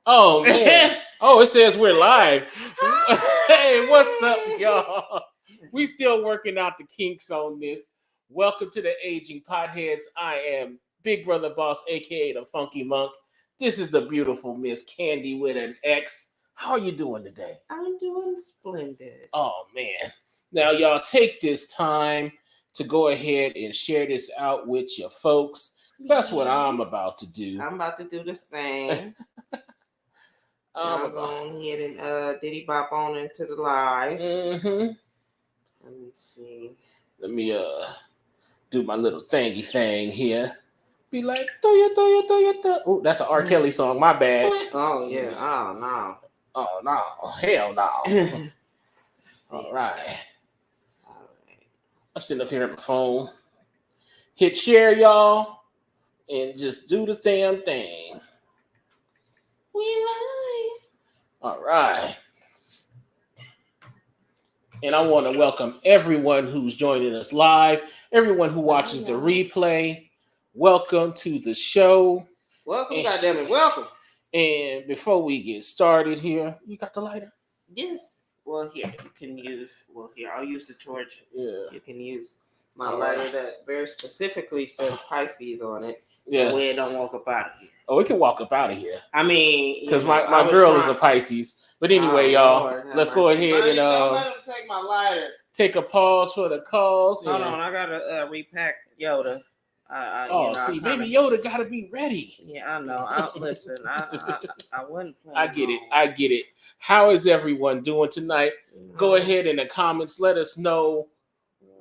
Oh man. Oh, it says we're live. Hey, what's up, y'all? We still working out the kinks on this. Welcome to the Aging Potheads. I am Big Brother Boss, aka the Funky Monk. This is the beautiful Miss Candy with an X. How are you doing today? I'm doing splendid. Oh man. Now y'all take this time to go ahead and share this out with your folks. That's what I'm about to do. I'm about to do the same. I'm going ahead and diddy bop on into the live. Mm-hmm. Let me see. Let me do my little thangy thing here. Be like, do you. Oh, that's an R. Kelly song. My bad. Oh yeah. Oh no. Oh no. Hell no. All right. I'm sitting up here at my phone. Hit share, y'all, and just do the damn thing. We live. All right. And I want to welcome everyone who's joining us live, everyone who watches the replay. Welcome to the show. Welcome, goddammit, welcome. And before we get started here, you got the lighter? Yes. Well, here you can use. Well, here I'll use the torch. Yeah. You can use my lighter that very specifically says Pisces on it. Yeah. Way it don't walk up out of here. Oh, we can walk up out of here. I mean, because my girl is a Pisces. But anyway, y'all, let's go ahead and don't let him take my lighter. Take a pause for the calls. Hold on, I gotta repack Yoda. Baby Yoda gotta be ready. Yeah, I know. Listen, I wasn't playing. I get it. How is everyone doing tonight? Go ahead in the comments. Let us know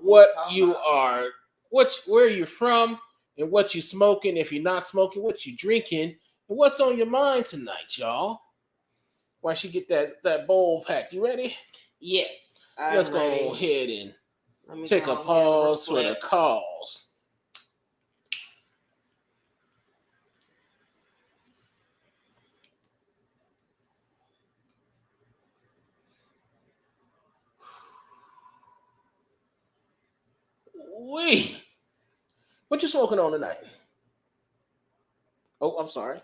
what you are, where you're from, and what you smoking. If you're not smoking, what you drinking, and what's on your mind tonight, y'all. Why she get that bowl packed? You ready? Yes. Let's go ahead and take a pause for the calls. Wait. What you smoking on tonight? Oh, I'm sorry.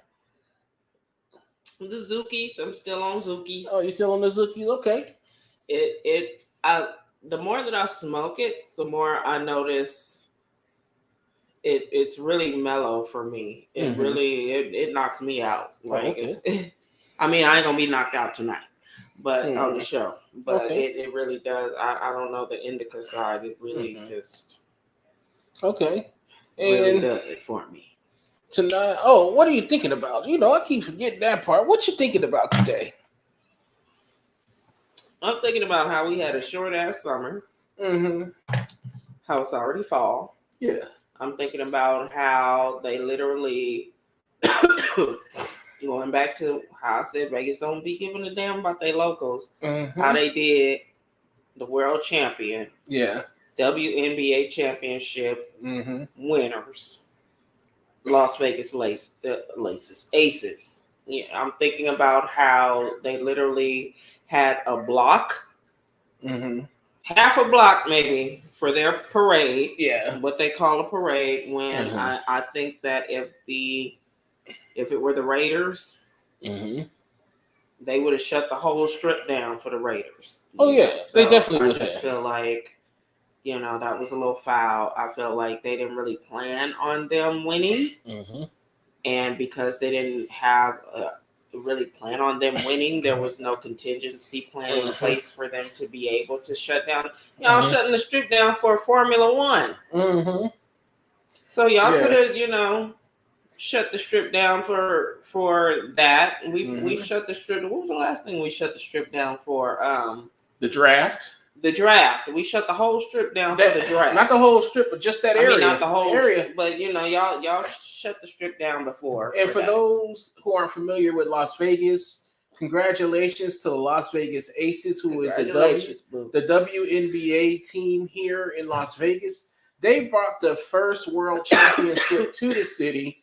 The Zookies. I'm still on Zookies. Oh, you still on the Zookies? Okay. The more that I smoke it, the more I notice it's really mellow for me. It really it knocks me out. Like I mean, I ain't gonna be knocked out tonight, but on the show. But it really does. I don't know the indica side. It really just really does it for me. Tonight, what are you thinking about? You know, I keep forgetting that part. What you thinking about today? I'm thinking about how we had a short ass summer. How it's already fall. Yeah. I'm thinking about how they literally going back to how I said Vegas don't be giving a damn about their locals. How they did the world champion. Yeah. WNBA championship winners. Las Vegas Aces. Yeah, I'm thinking about how they literally had a block, half a block maybe, for their parade. Yeah, what they call a parade. When I think that if it were the Raiders, they would have shut the whole strip down for the Raiders. Oh yeah, so they definitely would. I just feel like, that was a little foul. I felt like they didn't really plan on them winning. And because they didn't have really plan on them winning, there was no contingency plan in place for them to be able to shut down. Y'all shutting the strip down for Formula One. So y'all could have, shut the strip down for that. We shut the strip. What was the last thing we shut the strip down for? The draft. The draft. We shut the whole strip down for the draft. Not the whole strip, but just that area. Not the whole area. Strip, but y'all shut the strip down before. And for those who aren't familiar with Las Vegas, congratulations to the Las Vegas Aces, who is the WNBA team here in Las Vegas. They brought the first world championship to the city.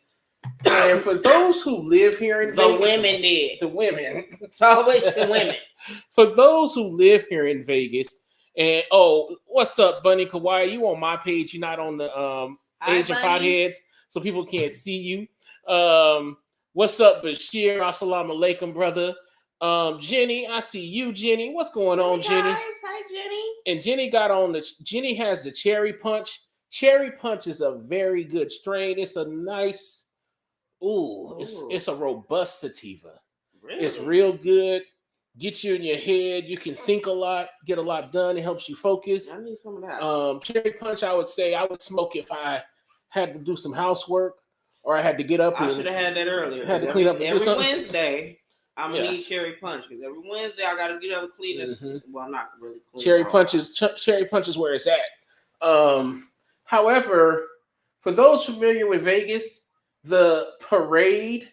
And for those who live here in Vegas, women did. The women. It's always the women. For those who live here in Vegas, and what's up, Bunny Kawaii? You on my page? You're not on the Age of Potheads, so people can't see you. What's up, Bashir? Assalamu alaikum, brother. Jenny, I see you, Jenny. What's going on, Jenny? Hi, Jenny. And Jenny has the cherry punch. Cherry punch is a very good strain. It's a nice, it's a robust sativa. Really? It's real good. Get you in your head. You can think a lot, get a lot done. It helps you focus. I need some of that. Cherry punch, I would say I would smoke if I had to do some housework or I had to get up. I should have had that earlier. Had to clean up every Wednesday. I'm gonna need cherry punch because every Wednesday I gotta get up and clean this. Well, not really clean. Cherry punch is where it's at. However, for those familiar with Vegas, the parade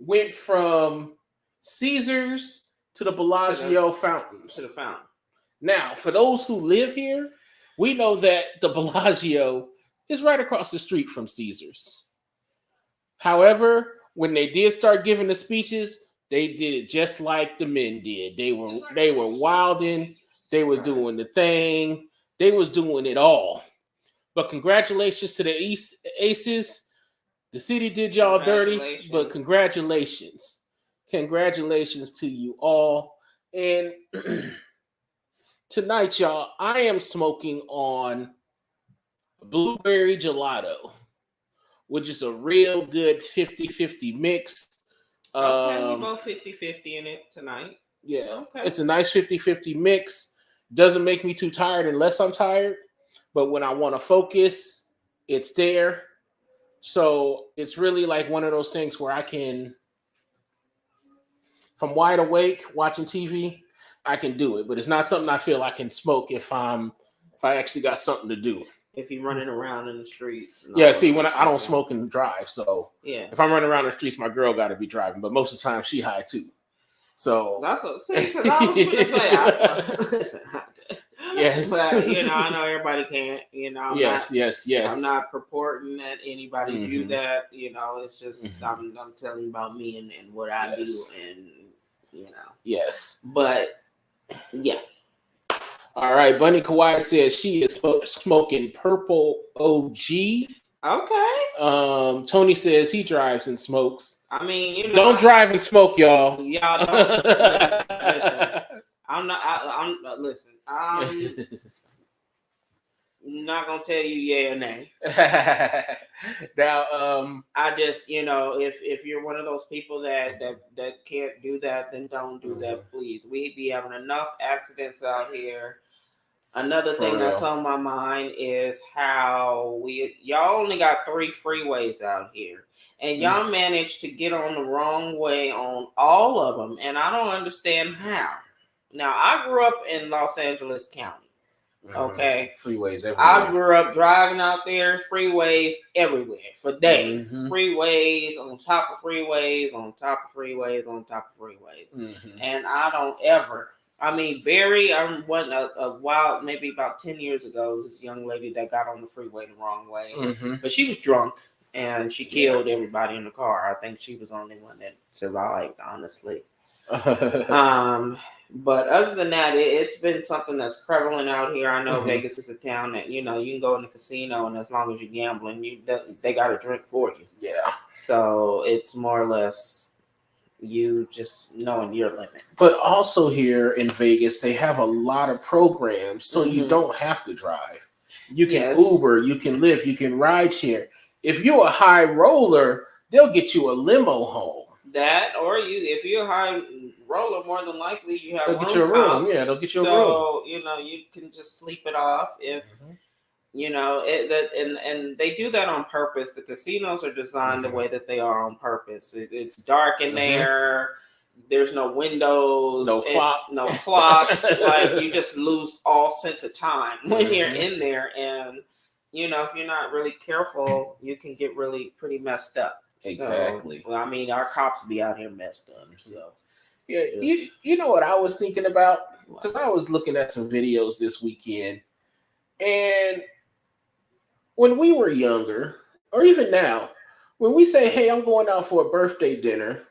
went from Caesars to the Bellagio fountains. To the fountain. Now, for those who live here, we know that the Bellagio is right across the street from Caesars. However, when they did start giving the speeches, they did it just like the men did. They were wilding. They were doing the thing. They was doing it all. But congratulations to the Aces. The city did y'all dirty, but congratulations. Congratulations to you all. And tonight, y'all, I am smoking on blueberry gelato, which is a real good 50-50 mix. Okay, we both 50-50 in it tonight. Yeah, okay. It's a nice 50-50 mix. Doesn't make me too tired unless I'm tired. But when I want to focus, it's there. So it's really like one of those things where I can, if I'm wide awake watching TV, I can do it. But it's not something I feel I can smoke if I actually got something to do. If you're running around in the streets. Yeah, see, when I don't smoke and drive. So yeah, if I'm running around the streets, my girl got to be driving. But most of the time, she high too. So that's what because I was going to say. Yes, but I know everybody can't. I'm yes. I'm not purporting that anybody do that. It's just I'm telling you about me and what I do, and Yes, but yeah. All right, Bunny Kawhi says she is smoking purple OG. Okay. Tony says he drives and smokes. I mean, don't drive and smoke, y'all. Y'all don't. Listen. I'm not. Listen. I'm not gonna tell you yeah or nay. Now, I just, if you're one of those people that can't do that, then don't do that, please. We be having enough accidents out here. Another thing that's on my mind is how y'all only got 3 freeways out here, and y'all managed to get on the wrong way on all of them, and I don't understand how. Now, I grew up in Los Angeles County. Okay. Freeways everywhere. I grew up driving out there, freeways everywhere for days. Freeways on top of freeways, on top of freeways, on top of freeways. And I don't ever, I went a while, maybe about 10 years ago, this young lady that got on the freeway the wrong way. But she was drunk and she killed everybody in the car. I think she was the only one that survived, honestly. But other than that, it's been something that's prevalent out here. I know Vegas is a town that you can go in the casino, and as long as you're gambling, they got a drink for you. Yeah. So it's more or less you just knowing your limit. But also here in Vegas, they have a lot of programs, so you don't have to drive. You can Uber, you can Lyft, you can ride share. If you're a high roller, they'll get you a limo home. That, or if you're a high roller, more than likely you have they'll get you a room. Yeah, they'll get you a room. So you can just sleep it off if and they do that on purpose. The casinos are designed the way that they are on purpose. It's dark in there. There's no windows, no clocks. Like you just lose all sense of time when you're in there, and if you're not really careful, you can get really pretty messed up. Exactly. So, our cops be out here messed up. So, yeah, you know what I was thinking about? Because I was looking at some videos this weekend, and when we were younger, or even now, when we say, "Hey, I'm going out for a birthday dinner,"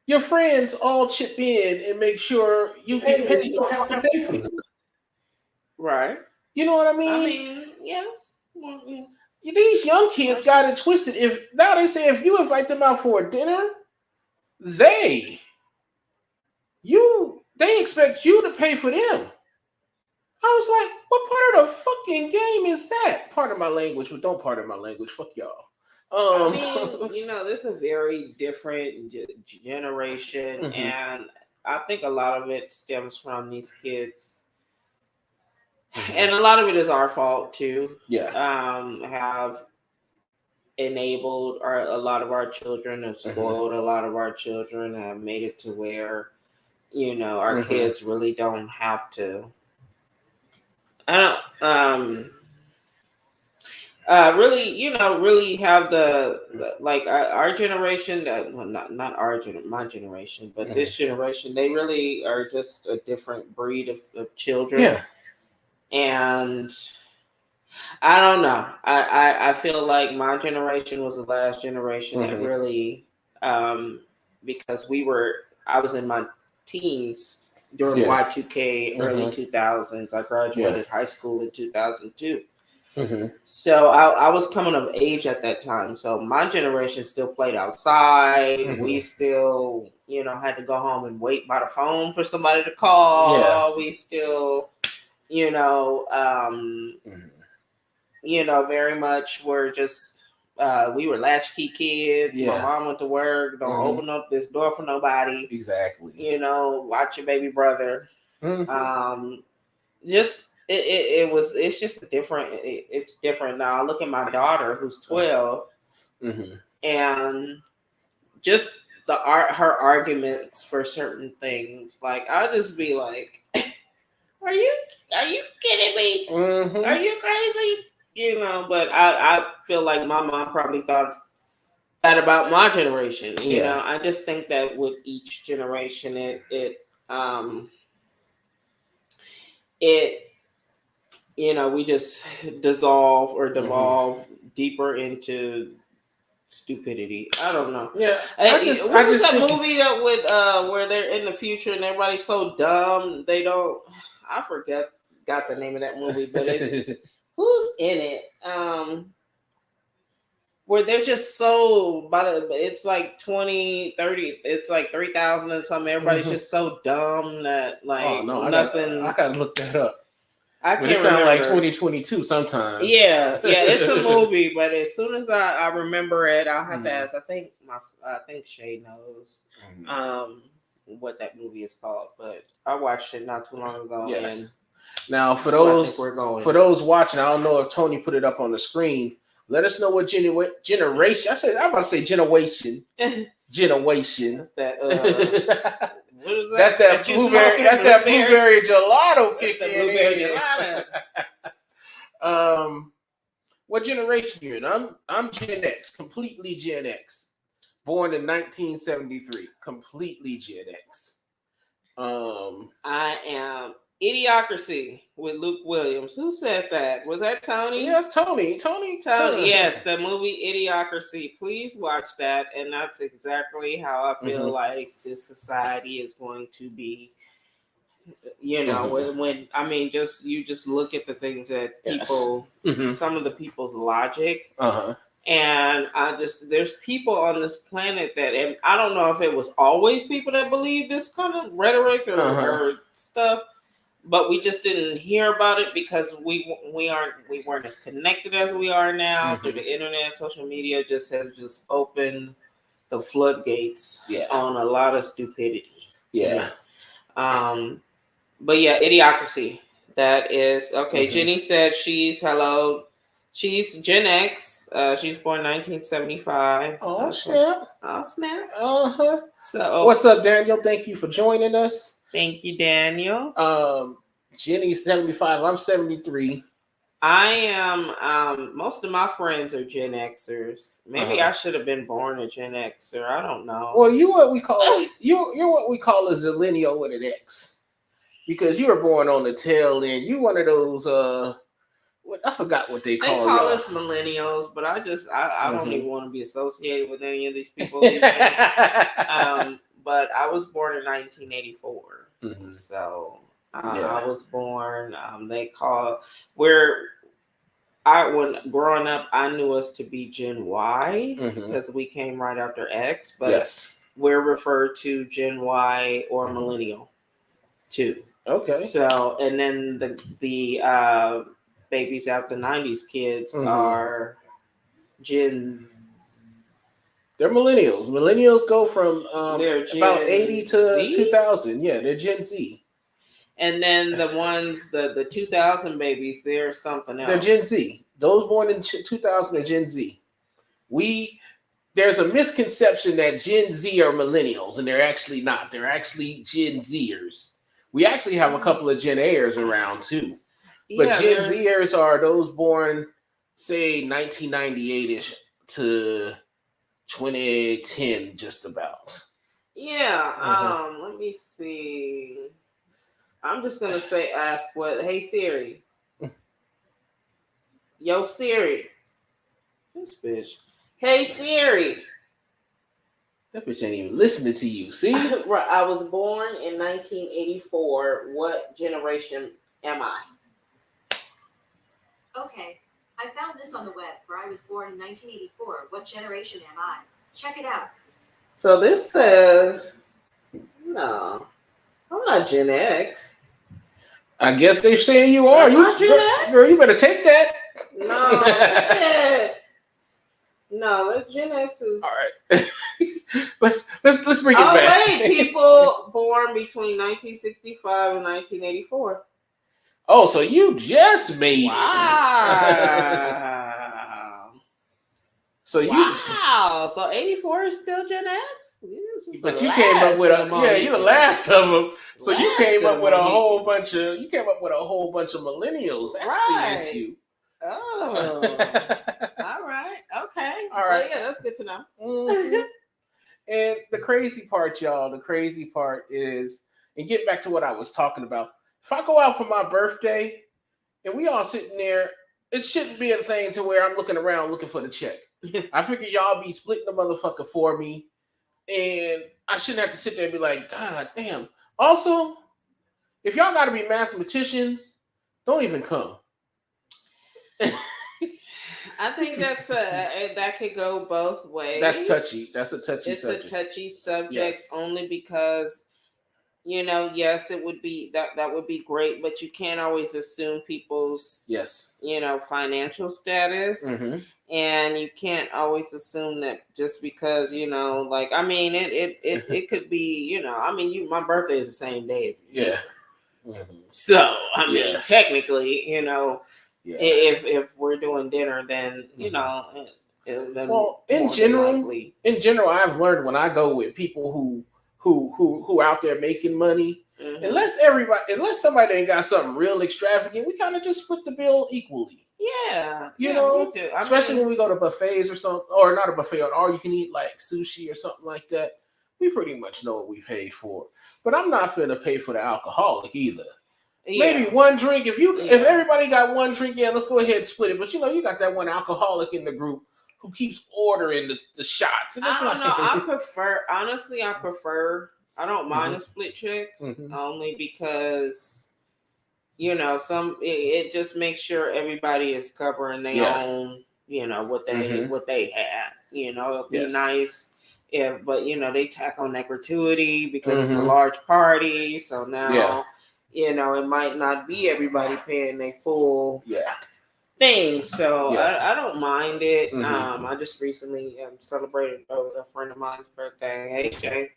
your friends all chip in and make sure you get paid. You don't have to pay for it. Right. You know what I mean? I mean, yes. Well, yes. These young kids got it twisted. Now they say if you invite them out for a dinner, they expect you to pay for them. I was like, what part of the fucking game is that? Part of my language, but don't part of my language. Fuck y'all. I mean, this is a very different generation, Mhm. and I think a lot of it stems from these kids, Mhm. and a lot of it is our fault too. Yeah. Have enabled a lot of our children, have spoiled a lot of our children, have made it to where our kids really don't have to. I don't really have the like our generation, well, not my generation, but this generation, they really are just a different breed of children. Yeah. And I don't know. I feel like my generation was the last generation that really, because I was in my teens during Y2K, early 2000s. I graduated high school in 2002. So I was coming of age at that time. So my generation still played outside. We still, had to go home and wait by the phone for somebody to call. Yeah. We still, very much were just we were latchkey kids. Yeah. My mom went to work. Don't open up this door for nobody. Exactly. Watch your baby brother. Just it's just different. It's different now. I look at my daughter who's 12, and just her arguments for certain things. Like I'll just be like, "Are you kidding me? Are you crazy?" But I feel like my mom probably thought that about my generation. I just think that with each generation, we just dissolve or devolve deeper into stupidity. I don't know. Yeah, what was that movie that would where they're in the future and everybody's so dumb they don't? I got the name of that movie, but it's who's in it? Where they're just so it's like 20, 30, it's like 3,000 and something. Everybody's just so dumb that nothing. I gotta look that up. I can't it sound remember. like 2022 sometimes. Yeah, it's a movie, but as soon as I remember it, I'll have to ask. I think Shay knows what that movie is called, but I watched it not too long ago. Yes. And now for those watching, I don't know if Tony put it up on the screen. Let us know what generation. I'm about to say generation. Generation. That's that. What is that? That's that blueberry. That's that blueberry gelato kicking in. What generation you in? I'm Gen X, completely Gen X. Born in 1973, completely Gen X. I am Idiocracy with Luke Williams. Who said that? Was that Tony? Yes, Tony. Yes, the movie Idiocracy. Please watch that. And that's exactly how I feel like this society is going to be. When I mean, you just look at the things that people, some of the people's logic. And there's people on this planet and I don't know if it was always people that believe this kind of rhetoric or stuff. But we just didn't hear about it because we weren't as connected as we are now through the internet. Social media has opened the floodgates on a lot of stupidity. But yeah, Idiocracy. That is okay. Jenny said she's Gen X. She's born 1975. Oh snap! So what's up, Daniel? Thank you for joining us. Thank you, Daniel. Jenny's 75. I'm 73. I am. Most of my friends are Gen Xers. Maybe I should have been born a Gen Xer. I don't know. Well, you're what we call a zillennial with an X, because you were born on the tail end. You one of those. I forgot what they call. They call us millennials, but I don't even want to be associated with any of these people. These days. But I was born in 1984, so I was born. when growing up, I knew us to be Gen Y because we came right after X, but yes, we're referred to Gen Y or millennial too. okay. So, and then the babies out the 90s kids are Gen. They're millennials. Millennials go from about 80 to Z? 2000. Yeah, they're Gen Z. And then the ones, the 2000 babies, they're something else. They're Gen Z. Those born in 2000 are Gen Z. There's a misconception that Gen Z are millennials, and they're actually not. They're actually Gen Zers. We actually have a couple of Gen Ayers around too. But Yeah, Gen Zers are those born, say, 1998-ish to 2010, just about. Yeah. Let me see. I'm just gonna say, ask what? Hey Siri. Yo Siri. This bitch. Hey Siri. That bitch ain't even listening to you. See? Right. I was born in 1984. What generation am I? Okay. I found this on the web for I was born in 1984. What generation am I? Check it out. So this says, no, I'm not Gen X. I guess they're saying you are. Am I Gen X? Girl, you better take that. No, shit. No, that's Gen X is. All right. let's bring it back. Wait, people born between 1965 and 1984. Oh, so you just made it. So 84 is still Gen X? But you came up with you're the last of them. So you came up with a whole bunch of millennials. That's the issue. Oh. All right. Okay. All right. Well, yeah, that's good to know. And the crazy part, y'all, is, and get back to what I was talking about. If I go out for my birthday and we all sitting there, it shouldn't be a thing to where I'm looking around looking for the check. I figure y'all be splitting the motherfucker for me, and I shouldn't have to sit there and be like, God damn. Also, if y'all got to be mathematicians, don't even come. I think that's that could go both ways. That's touchy. That's a touchy subject. It's a touchy subject only because, yes, it would be that would be great, but you can't always assume people's financial status. And you can't always assume that just because, it could be, my birthday is the same day. Yeah. So, technically, if we're doing dinner, then, in general, I've learned when I go with people who out there making money, unless somebody ain't got something real extravagant, we kind of just split the bill equally. Yeah, we do. Especially when we go to buffets or something, or not a buffet, or you can eat like sushi or something like that. We pretty much know what we pay for. But I'm not finna pay for the alcoholic either. Yeah. Maybe one drink. If everybody got one drink, let's go ahead and split it. But you got that one alcoholic in the group who keeps ordering the shots. And I don't know. I prefer. I don't mind a split check only because. It just makes sure everybody is covering their own, what they have. It'd be nice but they tack on that gratuity because it's a large party. So now, it might not be everybody paying their full thing. So I don't mind it. I just recently celebrated a friend of mine's birthday. Hey, Jay.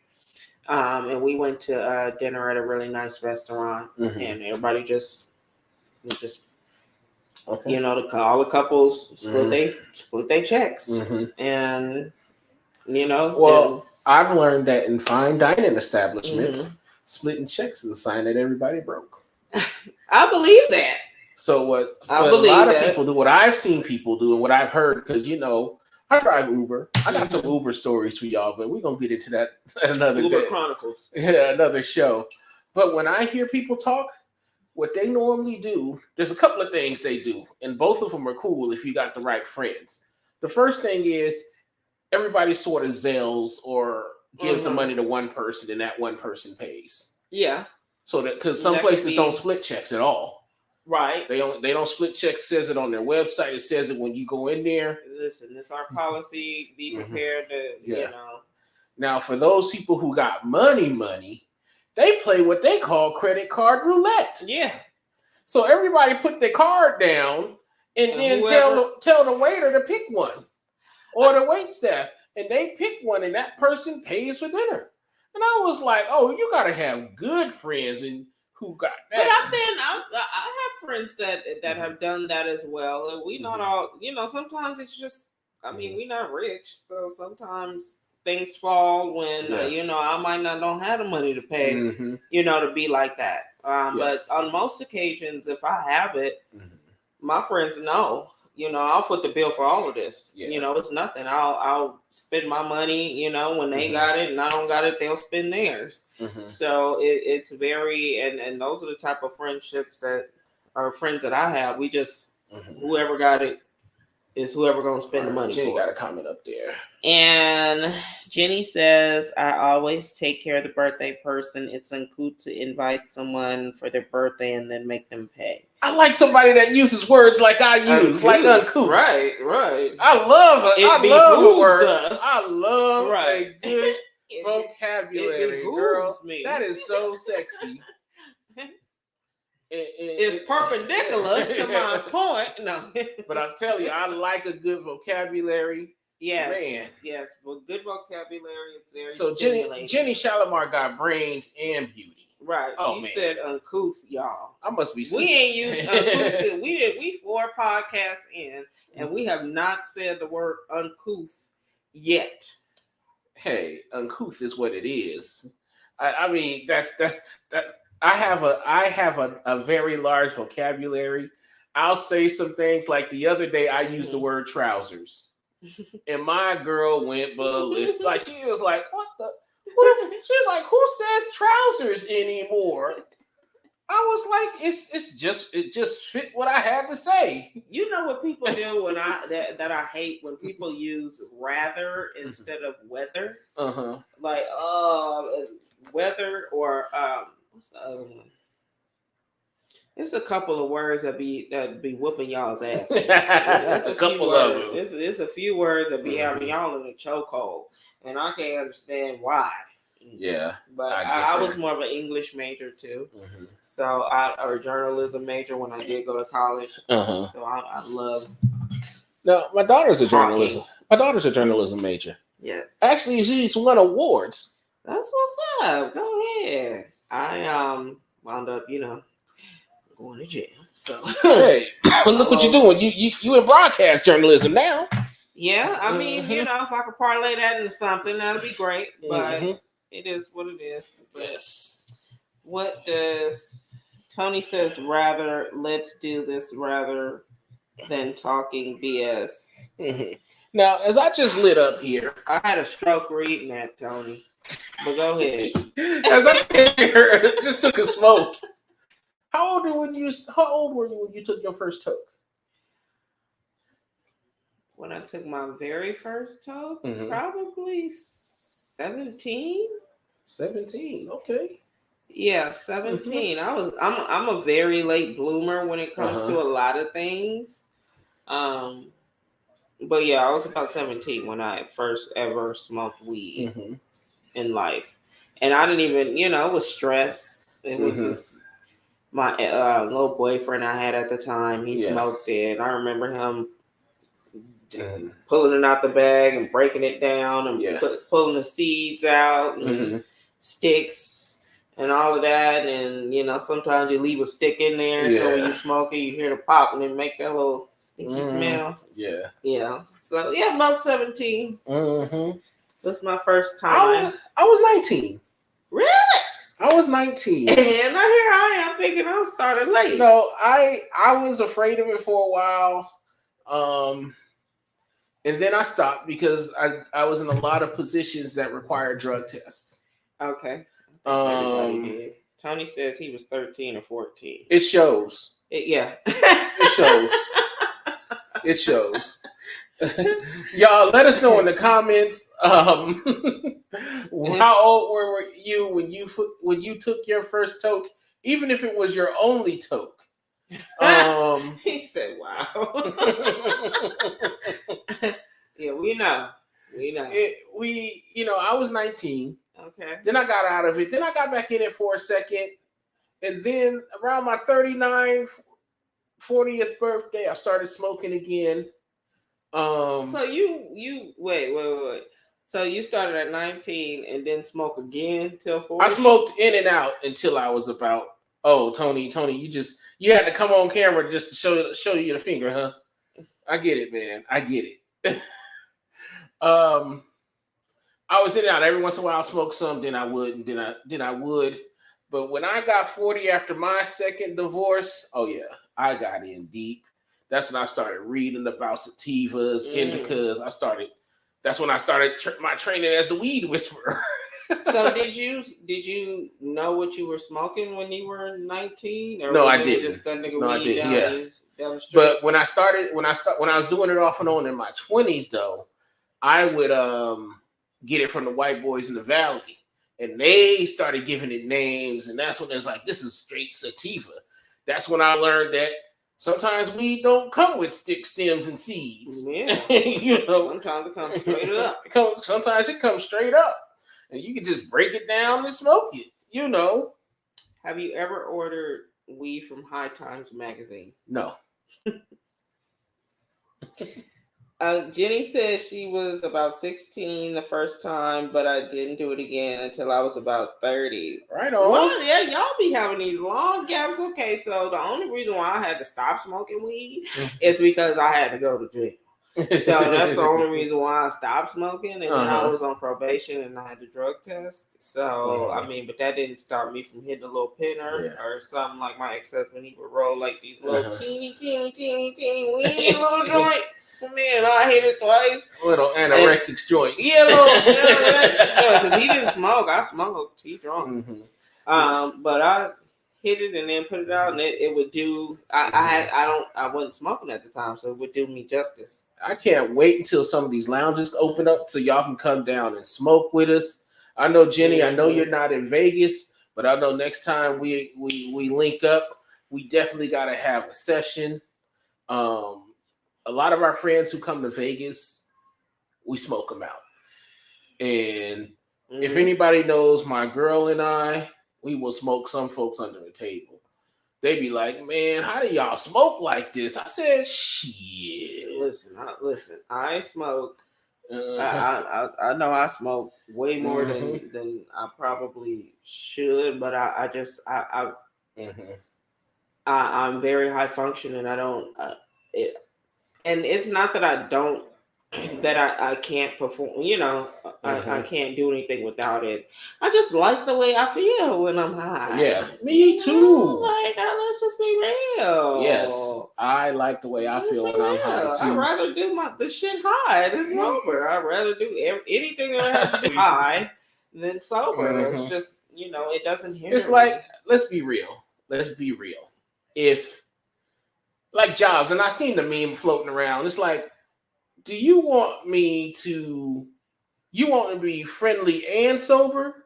And we went to dinner at a really nice restaurant, and everybody just all the couples split their checks, and I've learned that in fine dining establishments, splitting checks is a sign that everybody broke. I believe that. So what a lot of people do, what I've seen people do, and what I've heard, because I drive Uber. I got some Uber stories for y'all, but we're going to get into that at another Uber day. Chronicles. Yeah, another show. But when I hear people talk, what they normally do, there's a couple of things they do, and both of them are cool if you got the right friends. The first thing is everybody sort of Zells or gives the money to one person, and that one person pays. Yeah. So that because some places don't split checks at all. Right. They don't split checks. It says it on their website. It says it when you go in there. Listen, it's our policy. Be prepared to, Yeah. Now, for those people who got money, they play what they call credit card roulette. Yeah. So everybody put their card down and then tell the waiter to pick one, or the wait staff, and they pick one, and that person pays for dinner. And I was like, oh, you gotta have good friends and who got that. But I have friends that have done that as well. And we not all, sometimes it's just, we're not rich, so sometimes things fall when I might not don't have the money to pay, to be like that. But on most occasions, if I have it, my friends know, I'll foot the bill for all of this. Yeah. It's nothing. I'll spend my money, when they got it and I don't got it, they'll spend theirs. So it's very, and those are the type of friendships that are friends that I have. We just, whoever got it is whoever going to spend the money. Jenny got a comment up there. And Jenny says, I always take care of the birthday person. It's uncouth to invite someone for their birthday and then make them pay. I like somebody that uses words like I use, like uncouth. Right. I love it. I love a word. Us. I love a good vocabulary, girl. Me. That is so sexy. It's perpendicular to my point. No, but I'm telling you, I like a good vocabulary. Yes, man. Yes, well, good vocabulary is very so stimulating. Jenny Shalimar got brains and beauty. Right. She said uncouth, y'all. I must be. We ain't used uncouth. We 4 podcasts in, and we have not said the word uncouth yet. Hey, uncouth is what it is. I mean, that's. I have a very large vocabulary. I'll say some things like the other day I used the word trousers, and my girl went ballistic. Like she was like, "What the?" She's like, "Who says trousers anymore?" I was like, "It just fit what I had to say." You know what people do when that I hate when people use rather instead of whether. Like whether or what's the other one? It's a couple of words that be whooping y'all's ass. It's a couple of them. It's a few words that be having y'all in a chokehold, and I can't understand why. Yeah, but I was more of an English major too, so or journalism major when I did go to college. So I love. No, my daughter's a journalism. My daughter's a journalism major. Yes, actually, she's won awards. That's what's up. Go ahead. I wound up, going to jail. So hey, look what you're doing. You in broadcast journalism now. Yeah, I mean, if I could parlay that into something, that'd be great. But it is what it is. But yes. What does Tony says? Rather, let's do this rather than talking BS. Now, as I just lit up here, I had a stroke reading that, Tony. But go ahead. As I just took a smoke. How old were you when you took your first toke? When I took my very first toke, probably 17. 17, okay. Yeah, 17. I'm a very late bloomer when it comes to a lot of things. But yeah, I was about 17 when I first ever smoked weed in life. And I didn't even, it was stress. It was just my little boyfriend I had at the time. He smoked it. I remember him pulling it out the bag and breaking it down and pulling the seeds out and sticks and all of that. And, sometimes you leave a stick in there. So when you smoke it, you hear the pop and it make that little stinky smell. Yeah. Yeah. So, about 17. That's my first time. I was 19. Really? I was 19. And here I am thinking I started late. No, I was afraid of it for a while. And then I stopped because I was in a lot of positions that required drug tests. Okay. Everybody did. Tony says he was 13 or 14. It shows. It shows. It shows. Y'all, let us know in the comments. How old were you when you took your first toke? Even if it was your only toke, He said, "Wow." Yeah, we know. I was 19. Okay. Then I got out of it. Then I got back in it for a second. And then around my 40th birthday, I started smoking again. So you wait. So you started at 19 and then smoke again till 40? I smoked in and out until I was about, Tony, you had to come on camera just to show you the finger, huh? I get it, man. I get it. I was in and out. Every once in a while, I smoke some, then I would, and then I would. But when I got 40 after my second divorce, oh yeah, I got in deep. That's when I started reading about sativas, indicas. That's when I started my training as the weed whisperer. So did you know what you were smoking when you were 19? Or No, I didn't. Just that nigga no, I weed didn't. down the street? But when I was doing it off and on in my 20s, though, I would get it from the white boys in the valley, and they started giving it names, and that's when it's like, this is straight sativa. That's when I learned that sometimes weed don't come with stick stems and seeds. Yeah. Sometimes it comes straight up. Sometimes it comes straight up, and you can just break it down and smoke it. Have you ever ordered weed from High Times magazine? No. Jenny says she was about 16 the first time, but I didn't do it again until I was about 30. Right on. Well, yeah, y'all be having these long gaps. Okay, so the only reason why I had to stop smoking weed is because I had to go to jail. So that's the only reason why I stopped smoking. And then I was on probation and I had the drug test. So, I mean, but that didn't stop me from hitting a little pinner or something like my ex-husband. He would roll like these little teeny weed little joint. For me, and I hit it twice. Little anorexic joints. Yeah, little anorexic joint. Because he didn't smoke. I smoked. He drunk. But I hit it and then put it out, and it would do. I wasn't smoking at the time, so it would do me justice. I can't wait until some of these lounges open up so y'all can come down and smoke with us. I know, Jenny. I know you're not in Vegas, but I know next time we link up, we definitely got to have a session. A lot of our friends who come to Vegas, we smoke them out. And if anybody knows my girl and I, we will smoke some folks under the table. They be like, man, how do y'all smoke like this? I said, shit. Listen, I smoke. I know I smoke way more than I probably should, but I'm very high functioning. I don't. And it's not that I can't perform, I can't do anything without it. I just like the way I feel when I'm high. Yeah, me too. Let's just be real. Yes, I like the way I feel when I'm high too. I'd rather do the shit high than sober. I'd rather do anything that I have to do high than sober. It's just, it doesn't hinder It's like, let's be real. If, like Jobs, and I seen the meme floating around, it's like, do you want me to be friendly and sober?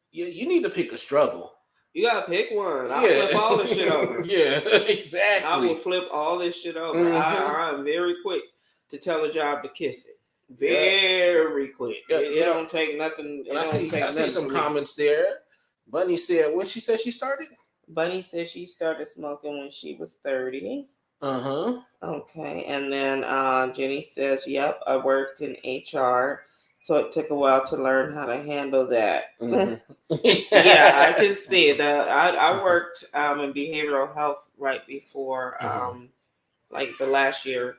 You need to pick a struggle. You gotta pick one. I'll flip all this shit over. Yeah, exactly. I will flip all this shit over. I'm very quick to tell a job to kiss it. Very quick. It don't take nothing. And I see some comments there. Bunny said, when she said she started? Bunny said she started smoking when she was 30. Okay. And then Jenny says, yep, I worked in HR, so it took a while to learn how to handle that. Yeah, I can see that. I worked in behavioral health right before like the last year.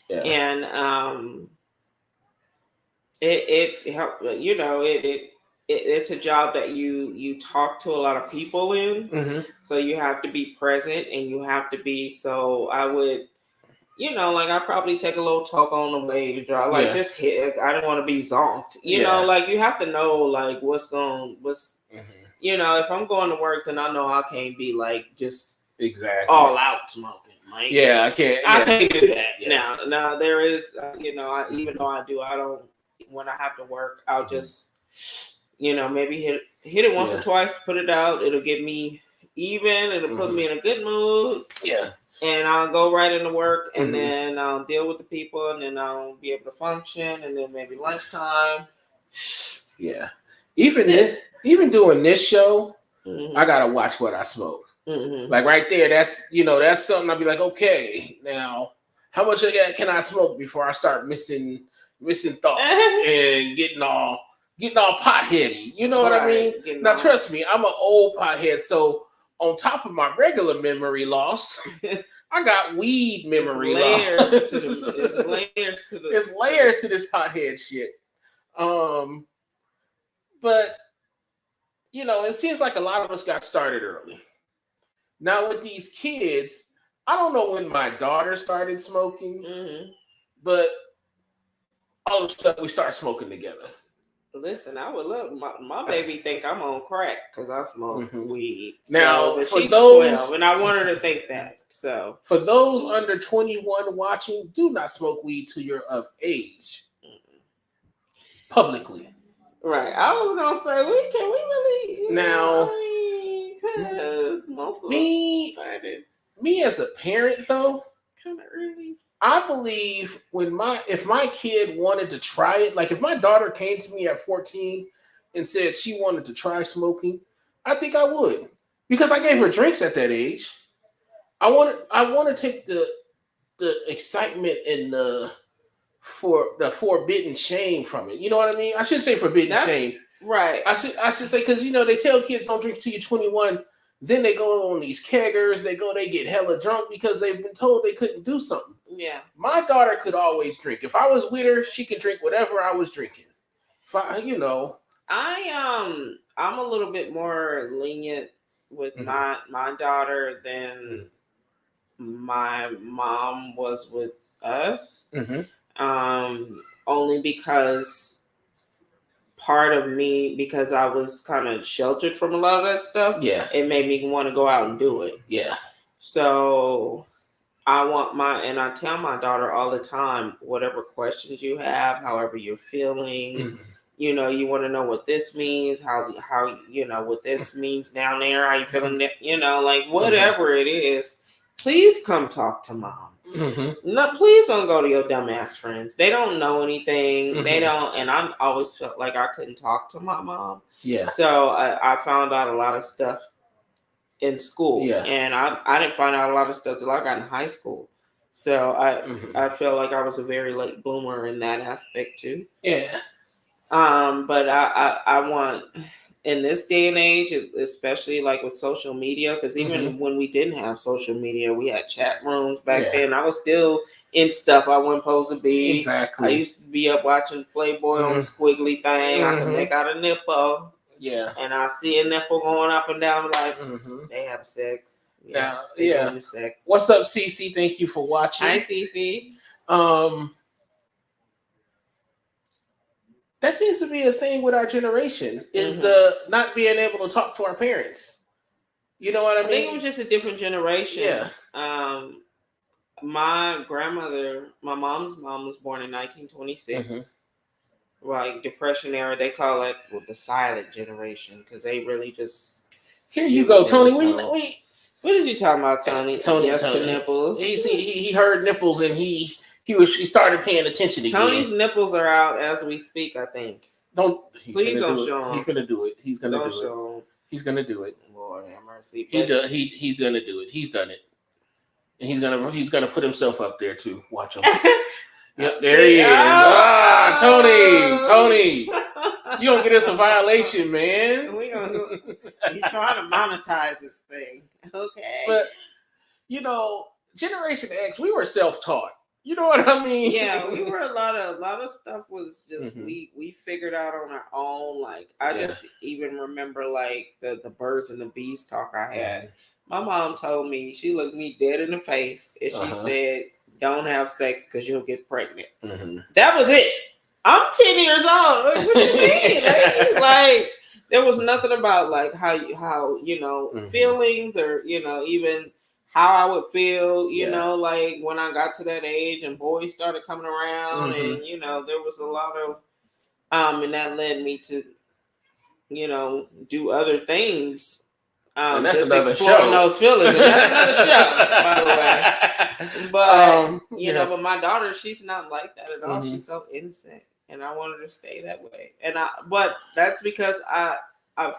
Yeah. And it helped, it's a job that you talk to a lot of people in, so you have to be present and you have to be. So I would, I probably take a little talk on the way to drive, just hit. I don't want to be zonked, you have to know what's if I'm going to work, then I know I can't be just exactly all out smoking. I can't do that. Yeah. Now there is, even though I don't. When I have to work, I'll just. Maybe hit it once or twice, put it out. It'll give me, even. It'll put me in a good mood. Yeah. And I'll go right into work, and then I'll deal with the people, and then I'll be able to function, and then maybe lunchtime. Yeah. Even doing this show, I gotta watch what I smoke. Like right there, that's something I'll be like, okay, now how much of that can I smoke before I start missing thoughts and getting all potheady? You know what I mean? Now trust me, I'm an old pothead, so on top of my regular memory loss, I got weed memory loss. It's layers to this pothead shit. But it seems like a lot of us got started early. Now with these kids, I don't know when my daughter started smoking, but all of a sudden we start smoking together. Listen, I would love my baby think I'm on crack because I smoke weed. Now, but for she's those 12, and I want her to think that. So for those under 21 watching, do not smoke weed till you're of age. Publicly. Right. I was gonna say can we really now most of me as a parent though, kind of early. I believe if my kid wanted to try it, like if my daughter came to me at 14 and said she wanted to try smoking, I think I would, because I gave her drinks at that age. I want to take the excitement and the forbidden shame from it. You know what I mean? I shouldn't say forbidden shame. Right. I should say, because they tell kids don't drink till you're 21. Then they go on these keggers. They get hella drunk because they've been told they couldn't do something. Yeah. My daughter could always drink. If I was with her, she could drink whatever I was drinking. I'm a little bit more lenient with my daughter than my mom was with us. Only because part of me, because I was kind of sheltered from a lot of that stuff, it made me want to go out and do it. Yeah. So and I tell my daughter all the time, whatever questions you have, however you're feeling, you want to know what this means, how what this means down there, how you feeling, like whatever it is, please come talk to mom. No, please don't go to your dumbass friends. They don't know anything. They don't, and I always felt like I couldn't talk to my mom. Yeah. So I found out a lot of stuff in school. Yeah. And I didn't find out a lot of stuff till I got in high school. So I feel like I was a very late bloomer in that aspect too. Yeah. But I want, in this day and age, especially like with social media, because even when we didn't have social media, we had chat rooms back then. I was still in stuff I wasn't supposed to be. Exactly. I used to be up watching Playboy on the squiggly thing. I could make out a nipple. Yeah. And I see a nipple going up and down, like, they have sex. Yeah. Doing sex. What's up, CeCe? Thank you for watching. Hi, CeCe. That seems to be a thing with our generation, is the not being able to talk to our parents. You know what I mean? I think it was just a different generation. Yeah. My grandmother, my mom's mom, was born in 1926. Like Depression era, they call it the silent generation, because they really just. Here you go, Tony. What did you talk about, Tony? Tony. To nipples. He heard nipples and he started paying attention again. Tony's nipples are out as we speak, I think. Please don't show him. He's gonna do it. He's gonna don't do show it. Him. He's gonna do it. Lord have mercy. He's gonna do it. He's done it. And he's gonna put himself up there too. Watch him. Yep, there he is. Tony. You don't get us a violation, man. He's trying to monetize this thing. Okay. But Generation X, we were self-taught. You know what I mean? Yeah, we were a lot of stuff was just we figured out on our own. Like I just even remember like the birds and the bees talk I had. My mom told me, she looked me dead in the face and she said, "Don't have sex because you'll get pregnant." That was it. I'm 10 years old. Like, what you mean? Like there was nothing about like how feelings or even how I would feel, like when I got to that age and boys started coming around and, there was a lot of, and that led me to, do other things. And that's just another exploring show. those feelings. And that's another show, by the way. But you know, but my daughter, she's not like that at all. She's so innocent, and I want her to stay that way. But that's because I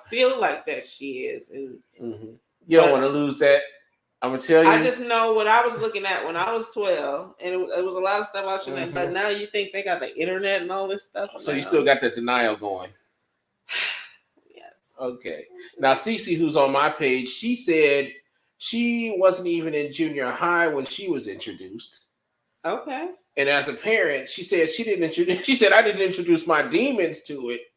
feel like that she is, and you don't want to lose that. I'm gonna tell you. I just know what I was looking at when I was 12, and it was a lot of stuff I shouldn't. But now you think they got the internet and all this stuff. So you still got the denial going. Yes. Okay. Now CeCe, who's on my page, she said she wasn't even in junior high when she was introduced. Okay. And as a parent, she said she didn't introduce. She said I didn't introduce my demons to it,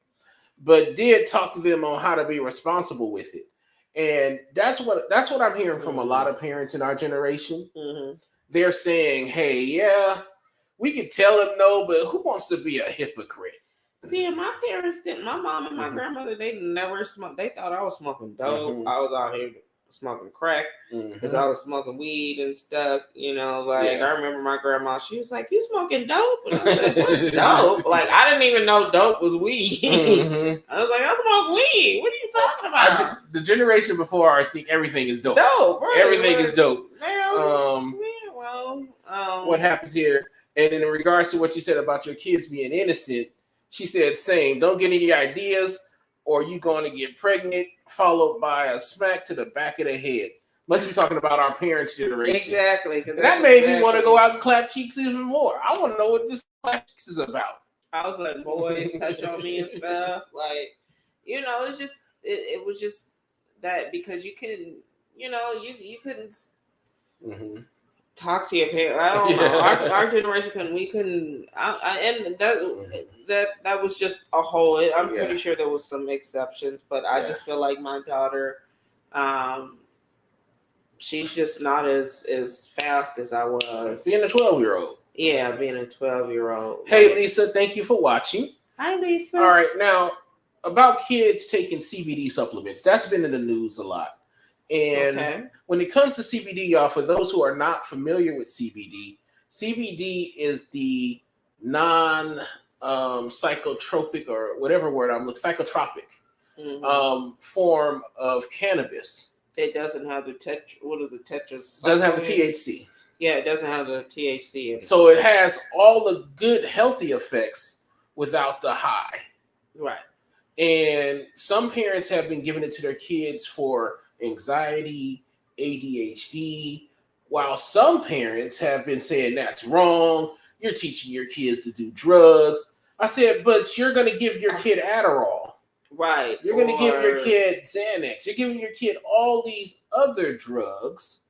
but did talk to them on how to be responsible with it. And that's what I'm hearing from a lot of parents in our generation. They're saying, "Hey, yeah, we could tell them no, but who wants to be a hypocrite?" See, and my parents didn't. My mom and my grandmother, they never smoked. They thought I was smoking dope. I was out here smoking crack because I was smoking weed and stuff. You know, like I remember my grandma. She was like, "You smoking dope?" And I said, "What dope?" Like I didn't even know dope was weed. I was like, "I smoke weed. What are you talking about?" The generation before ours think everything is dope. Right, everything is dope. What happens here? And in regards to what you said about your kids being innocent, she said, "Same. Don't get any ideas, or you going to get pregnant, followed by a smack to the back of the head." Must be talking about our parents' generation. Exactly. That made me want to go out and clap cheeks even more. I want to know what this clap cheeks is about. I was letting boys touch on me and stuff. Like, you know, it's just it was just that because you couldn't, you know, you couldn't talk to your parents. I don't know. Our generation we couldn't. And that was just a whole. I'm pretty sure there was some exceptions, but I just feel like my daughter, she's just not as fast as I was. Being a 12-year-old. Yeah, being a 12-year-old. Hey, Lisa, thank you for watching. Hi, Lisa. All right, now about kids taking CBD supplements. That's been in the news a lot. And when it comes to CBD, y'all, for those who are not familiar with CBD, CBD is the non-psychotropic or whatever word I'm looking, psychotropic form of cannabis. It doesn't have the tetra. Doesn't have the THC. Yeah, it doesn't have the THC in it. So it has all the good, healthy effects without the high. Right. And some parents have been giving it to their kids for anxiety, ADHD, while some parents have been saying that's wrong. You're teaching your kids to do drugs. I said, but you're going to give your kid Adderall. Right. You're going to give your kid Xanax. You're giving your kid all these other drugs.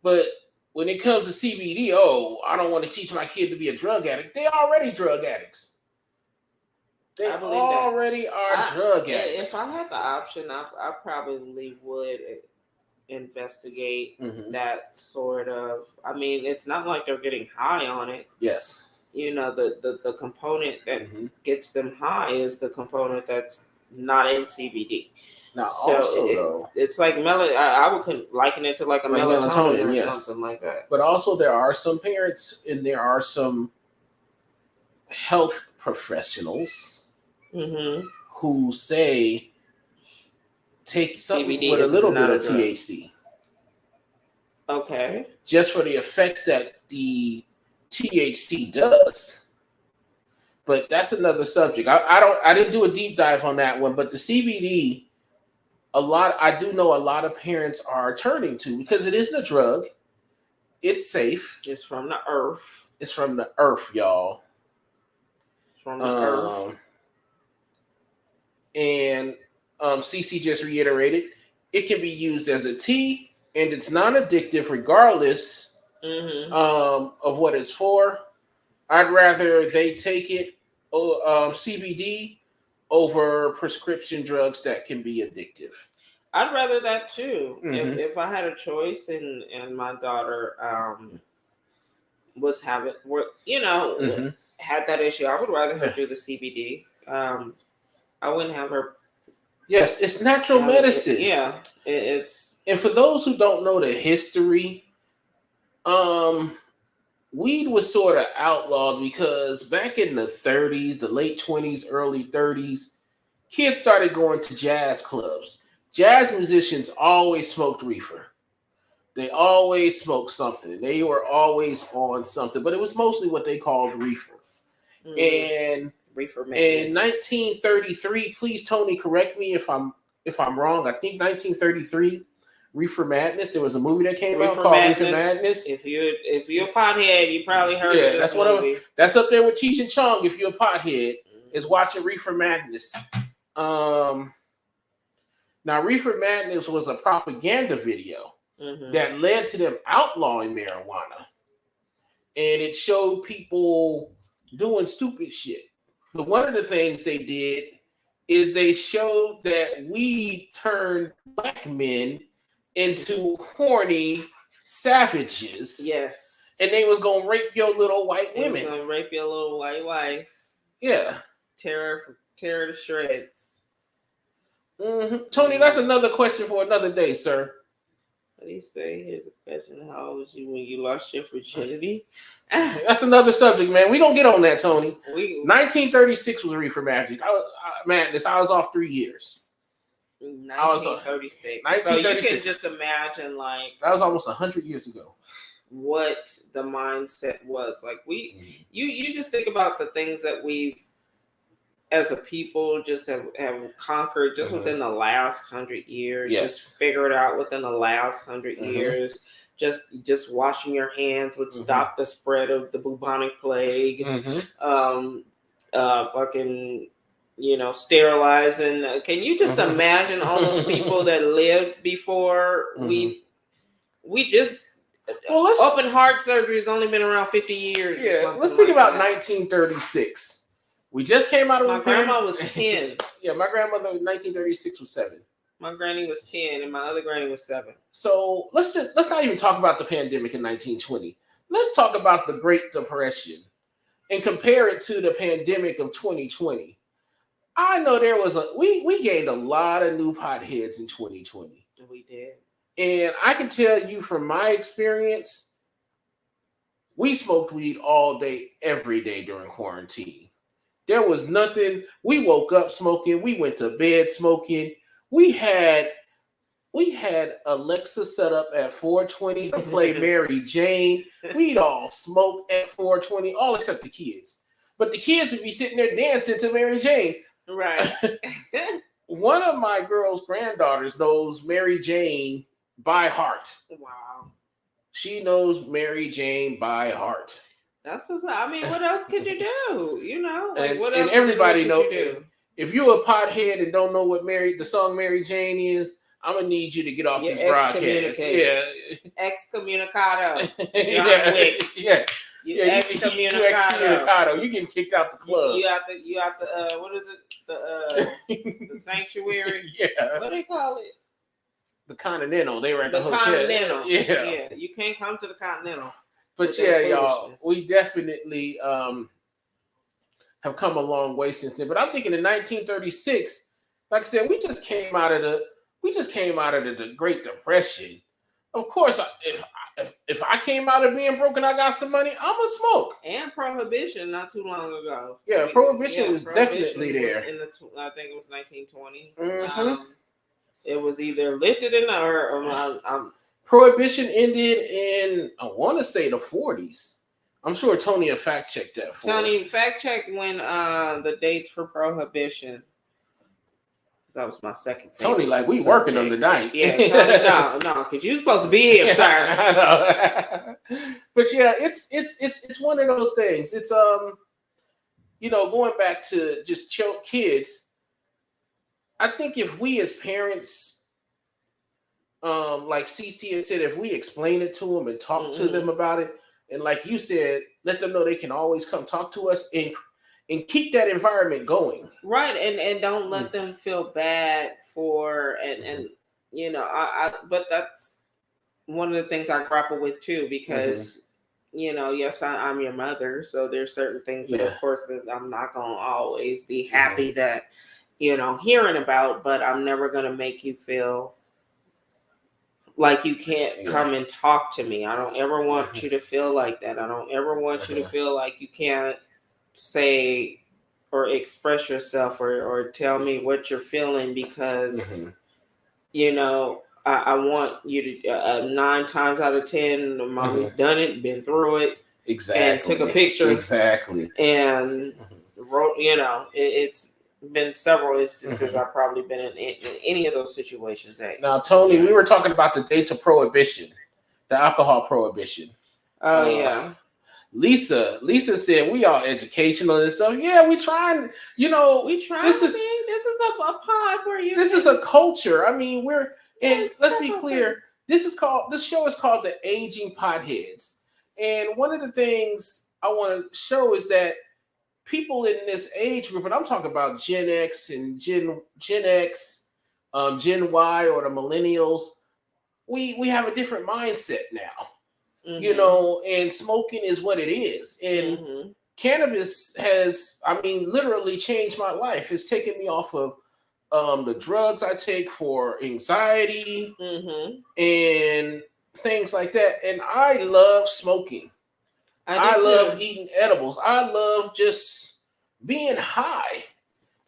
But when it comes to CBD, I don't want to teach my kid to be a drug addict. They're already drug addicts. They already are drug addicts. If I had the option, I probably would investigate that sort of. I mean, it's not like they're getting high on it. Yes. You know, the component that gets them high is the component that's not in CBD. Now, also, it's like I would liken it to like a melatonin or something like that. But also, there are some parents and there are some health professionals who say take something CBD with a little bit of THC. Okay. Just for the effects that the THC does. But that's another subject. I didn't do a deep dive on that one, but the CBD, I do know a lot of parents are turning to because it isn't a drug. It's safe. It's from the earth. It's from the earth, y'all. It's from the earth. And CeCe just reiterated, it can be used as a tea, and it's non-addictive regardless of what it's for. I'd rather they take it, CBD, over prescription drugs that can be addictive. I'd rather that too. If I had a choice and my daughter was having, had that issue, I would rather her do the CBD. I wouldn't have her. Yes, it's natural medicine. It's. And for those who don't know the history, weed was sort of outlawed because back in the 30s, the late 20s, early 30s, kids started going to jazz clubs. jazz musicians always smoked reefer. They always smoked something. They were always on something, but it was mostly what they called reefer. And reefer in 1933, please, Tony, correct me if I'm wrong. I think 1933, Reefer Madness. There was a movie that came out called Reefer Madness. If you're a pothead, you probably heard of this movie. That's up there with Cheech and Chong. If you're a pothead, is watching Reefer Madness. Now, Reefer Madness was a propaganda video that led to them outlawing marijuana, and it showed people doing stupid shit. But one of the things they did is they showed that weed turned black men into horny savages. Yes. And they was gonna rape your little white women. They was gonna rape your little white wife. Yeah. Tear her to shreds. Tony, that's another question for another day, sir. What do you say? Here's a question. How old was you when you lost your virginity? That's another subject, man. We gonna get on that, Tony. 1936 was Reefer Madness. I was off 3 years. 1936. So you can just imagine, like, that was almost 100 years ago. What the mindset was like. You just think about the things that we've, as a people, just have conquered just within the last 100 years. Yes. Just figured out within the last 100 years. Just washing your hands would stop the spread of the bubonic plague. Fucking, sterilizing. Can you just imagine all those people that lived before we just open heart surgery has only been around 50 years. Yeah, let's think about 1936. We just came out of my grandma was 10. Yeah, my grandmother in 1936 was 7. My granny was 10 and my other granny was 7. So let's not even talk about the pandemic in 1920. Let's talk about the Great Depression and compare it to the pandemic of 2020. I know there was we gained a lot of new potheads in 2020. We did. And I can tell you from my experience, we smoked weed all day, every day during quarantine. There was nothing. We woke up smoking. We went to bed smoking. We had Alexa set up at 4:20 to play Mary Jane. We'd all smoke at 4:20, all except the kids. But the kids would be sitting there dancing to Mary Jane. Right. One of my girl's granddaughters knows Mary Jane by heart. Wow. She knows Mary Jane by heart. That's what's up. I mean, what else could you do? What else? And everybody knows. Do? If you're a pothead and don't know what the song Mary Jane is, I'm gonna need you to get off this broadcast. Yeah, excommunicado. Yeah. You excommunicado. You getting kicked out the club. You out the what is it? The sanctuary. Yeah. What do they call it? The Continental. They were at the hotel. Continental. Yeah. You can't come to the Continental. But yeah, y'all, we definitely have come a long way since then. But I'm thinking in 1936, like I said, we just came out of the Great Depression. Of course, if I came out of being broke and I got some money, I'm gonna smoke. And Prohibition not too long ago. Yeah, Prohibition was definitely there. I think it was 1920. It was either lifted or Prohibition ended in, I want to say, the 40s. I'm sure Tony will fact check that for us. Tony, fact check when the dates for Prohibition. That was my second favorite. Tony, like, we working on the night. Yeah, Tony, no, because you're supposed to be here, sir. I know. But yeah, it's one of those things. It's going back to just kids. I think if we as parents, like CeCe had said, if we explain it to them and talk to them about it, and like you said, let them know they can always come talk to us and keep that environment going. Right, and don't let them feel bad for but that's one of the things I grapple with too, because yes, I'm your mother, so there's certain things that of course that I'm not gonna always be happy that hearing about, but I'm never gonna make you feel like you can't come and talk to me. I don't ever want you to feel like that. I don't ever want you to feel like you can't say or express yourself or tell me what you're feeling, because you know, I want you to 9 times out of 10, mommy's done it, been through it, Exactly. and took a picture, exactly, and wrote. You know, it's been several instances I've probably been in any of those situations. Now, Tony, we were talking about the dates of prohibition, the alcohol prohibition. Oh yeah. Lisa said we are educational and stuff. Yeah, we trying. You know, We try. This is a pod where you. This is a culture. I mean, we're and let's be clear. This show is called the Aging Potheads, and one of the things I want to show is that people in this age group, and I'm talking about Gen X and Gen X, Gen Y, or the millennials. We have a different mindset now. You know, and smoking is what it is. And cannabis has, I mean, literally changed my life. It's taken me off of the drugs I take for anxiety and things like that. And I love smoking. I love eating edibles. I love just being high.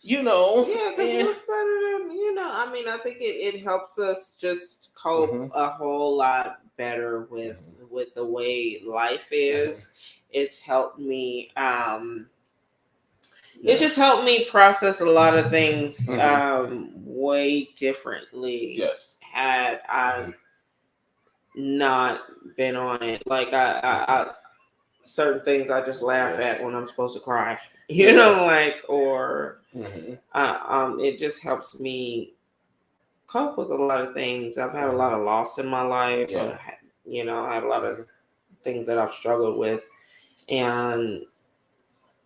You know, yeah, because what's better than, you know, I mean, I think it helps us just cope a whole lot better with the way life is. It's helped me it just helped me process a lot of things way differently. Yes. Had I not been on it. Like I certain things I just laugh at when I'm supposed to cry. You know, like, or it just helps me cope with a lot of things. I've had a lot of loss in my life. You know, I had a lot of things that I've struggled with, and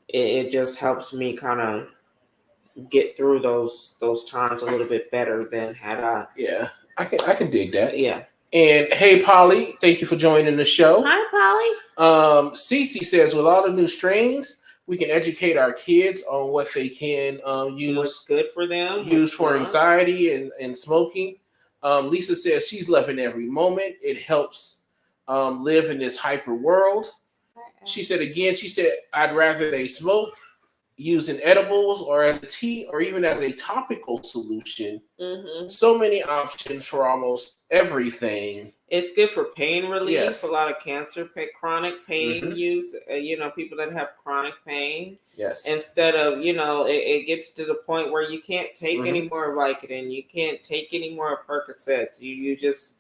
it just helps me kind of get through those times a little bit better than had I. Yeah, I can dig that. Yeah. And hey, Polly, thank you for joining the show. Hi, Polly. CeCe says, with all the new strains, we can educate our kids on what they can use. What's good for them. Use for anxiety and smoking. Lisa says she's loving every moment. It helps live in this hyper world. She said, I'd rather they smoke using edibles or as a tea or even as a topical solution. So many options for almost everything. It's good for pain relief. Yes. A lot of cancer, chronic pain use. You know, people that have chronic pain. Yes. Instead of, you know, it gets to the point where you can't take any more Vicodin. You can't take any more Percocets. You just,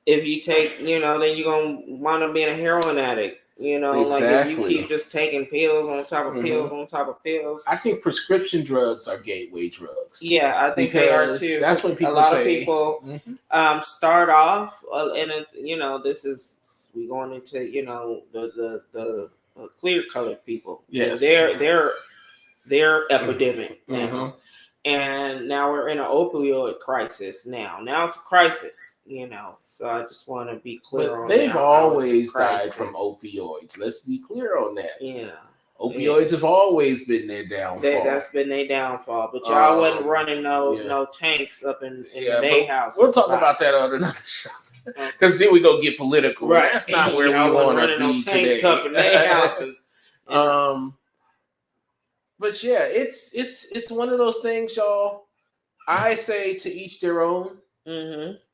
if you take, you know, then you're going to wind up being a heroin addict. You know, like if you keep just taking pills on top of pills on top of pills. I think prescription drugs are gateway drugs. Yeah, I think they are too. That's when people a lot of people start off, and it's, you know, this is we going into, you know, the clear colored people. Yes, they're epidemic now. And now we're in an opioid crisis. Now it's a crisis, you know. So I just want to be clear on that. They've always died from opioids. Let's be clear on that. Yeah. Opioids have always been their downfall. That's been their downfall. But y'all wasn't running no tanks up in their house. We'll talk about that on another show. Because then we go get political. Right. That's not where we want to be today. Tanks up in their houses. But yeah, it's one of those things, y'all. I say to each their own.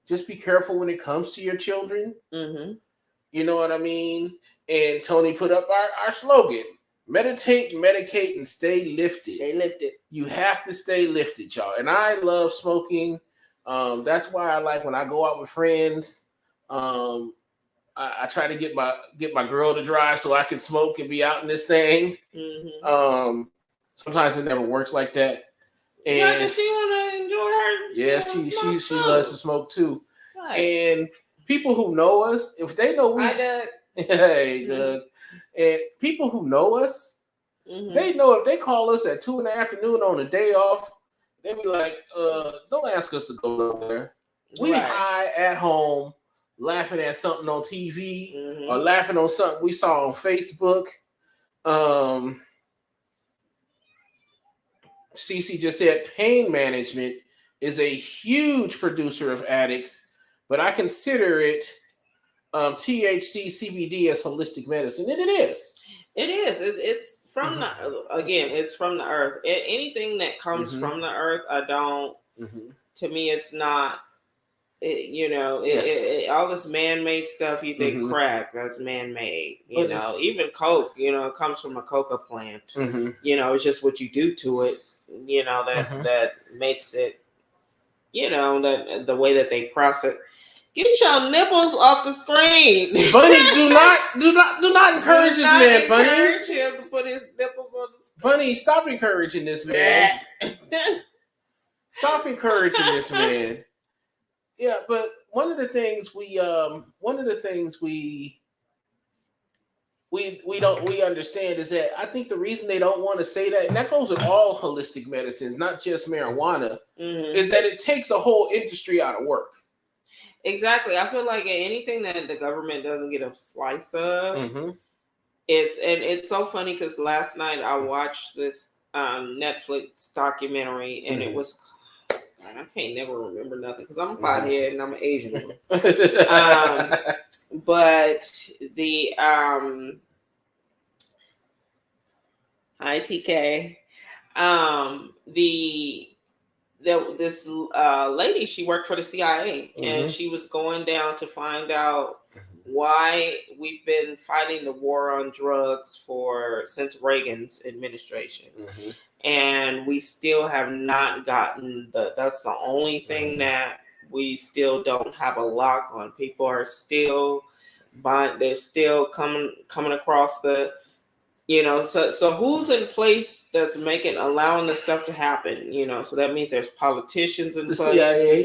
Just be careful when it comes to your children. You know what I mean? And Tony put up our slogan: meditate, medicate, and stay lifted. Stay lifted. You have to stay lifted, y'all. And I love smoking. That's why I like when I go out with friends. I try to get my girl to drive so I can smoke and be out in this thing. Sometimes it never works like that. And does she want to enjoy her? Yeah, she loves to smoke too. Right. And people who know us, if they know we, hey, Doug, and people who know us, they know if they call us at 2 p.m. on a day off, they be like, don't ask us to go nowhere. We high at home, laughing at something on TV or laughing on something we saw on Facebook. CeCe just said pain management is a huge producer of addicts, but I consider it THC, CBD as holistic medicine, and it is. It is. It's from it's from the earth. Anything that comes from the earth, I don't. To me, it's not all this man-made stuff. You think crack, that's man-made. Even Coke, it comes from a coca plant. It's just what you do to it. That makes it. That the way that they process. Get your nipples off the screen. Bunny, do not encourage this man, Bunny. Encourage him to put his nipples on the screen. Bunny, stop encouraging this man. Stop encouraging this man. Yeah, but one of the things we understand is that I think the reason they don't want to say that, and that goes with all holistic medicines, not just marijuana, is that it takes a whole industry out of work. Exactly. I feel like anything that the government doesn't get a slice of, it's so funny because last night I watched this Netflix documentary and it was, I can't never remember nothing because I'm a pothead and I'm an Asian. But the ITK, this lady, she worked for the CIA and she was going down to find out why we've been fighting the war on drugs since Reagan's administration. And we still have not gotten that's the only thing that we still don't have a lock on. People are still buying, they're still coming across the, so who's in place that's allowing this stuff to happen? So that means there's politicians in the place. CIA.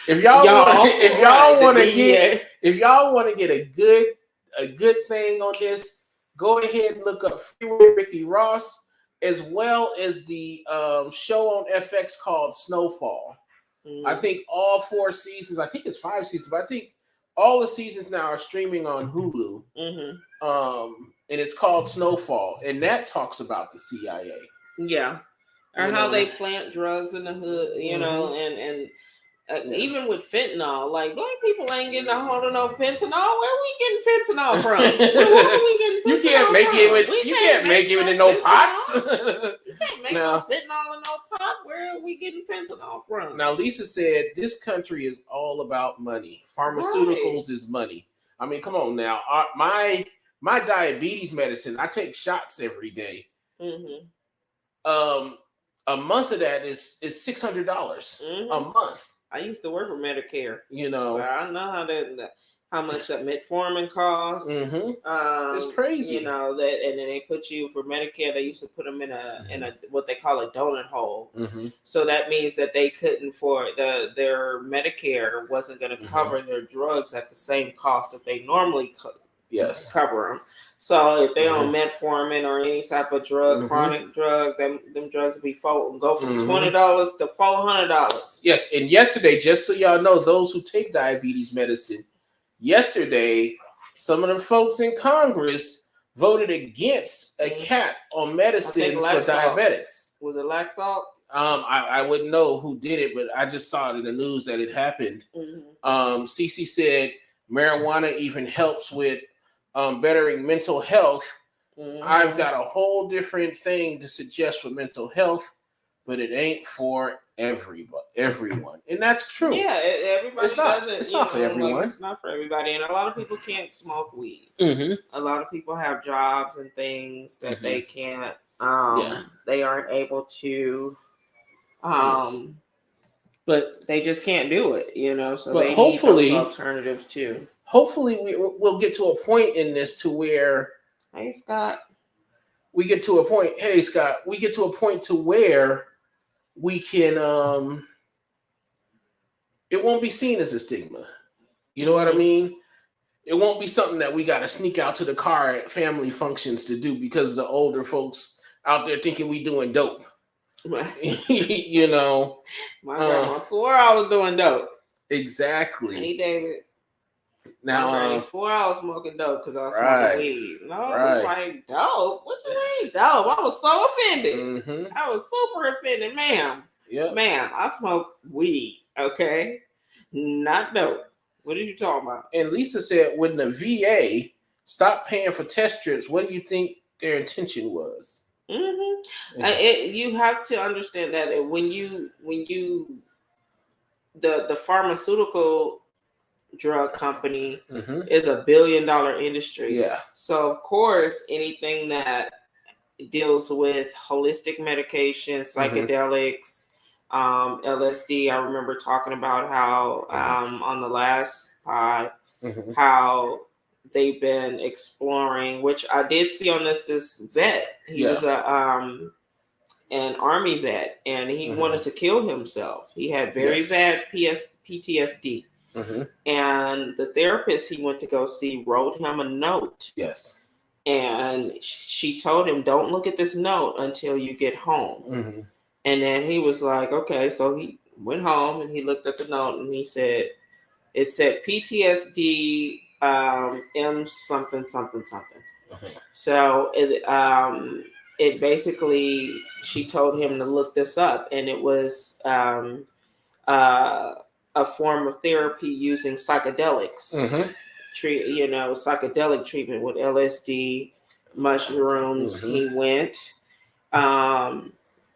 If y'all want to get a good thing on this, go ahead and look up Freeway Ricky Ross, as well as the show on FX called Snowfall. I think all 4 seasons, I think it's 5 seasons, but I think all the seasons now are streaming on Hulu. And it's called Snowfall, and that talks about the CIA. Yeah, and how they plant drugs in the hood, and even with fentanyl, like black people ain't getting a hold of no fentanyl. Where we getting fentanyl from? Where we getting fentanyl You can't make it with no pots. You can't make no fentanyl in no pot. Where are we getting fentanyl from? Now, Lisa said this country is all about money. Pharmaceuticals is money. I mean, come on now. My diabetes medicine, I take shots every day. A month of that is $600 a month. I used to work with Medicare. So I know how much that metformin costs. It's crazy. And then they put you for Medicare. They used to put them in a what they call a donut hole. So that means that they couldn't their Medicare wasn't going to cover their drugs at the same cost that they normally cover them. So if they on metformin or any type of drug, chronic drug, them drugs will be go from $20 to $400. Yes, and yesterday, just so y'all know, those who take diabetes medicine, yesterday, some of the folks in Congress voted against a cap on medicines for diabetics. Was it Laxalt? I wouldn't know who did it, but I just saw it in the news that it happened. CeCe said marijuana even helps with bettering mental health. I've got a whole different thing to suggest for mental health, but it ain't for everyone, and that's true. Yeah, everybody doesn't. It's not for everyone. It's not for everybody, and a lot of people can't smoke weed. A lot of people have jobs and things that they can't. They aren't able to. But they just can't do it, So they need those alternatives too. Hopefully, we'll get to a point in this to where. Hey, Scott. We get to a point. Hey, Scott. We get to a point to where we can. It won't be seen as a stigma. You know what I mean? It won't be something that we got to sneak out to the car at family functions to do because the older folks out there thinking we doing dope. My grandma swore I was doing dope. Exactly. Hey, David. Now, I swore I was smoking dope because I was smoking weed. No, it was like, dope? What you mean, dope? I was so offended. I was super offended, ma'am. Ma'am, I smoke weed, okay? Not dope. What are you talking about? And Lisa said, when the VA stopped paying for test strips, what do you think their intention was? You have to understand that when you the pharmaceutical drug company Mm-hmm. is $1 billion industry. Yeah. So of course, anything that deals with holistic medication, psychedelics, LSD. I remember talking about how on the last pod how they've been exploring, which I did see on this vet. He was an army vet, and he wanted to kill himself. He had very bad PTSD. And the therapist he went to go see wrote him a note. Yes. And she told him, don't look at this note until you get home. And then he was like, okay. So he went home and he looked at the note and he said, it said PTSD M something something something. So it basically, she told him to look this up, and it was a form of therapy using psychedelics. Psychedelic treatment with LSD, mushrooms. He went, and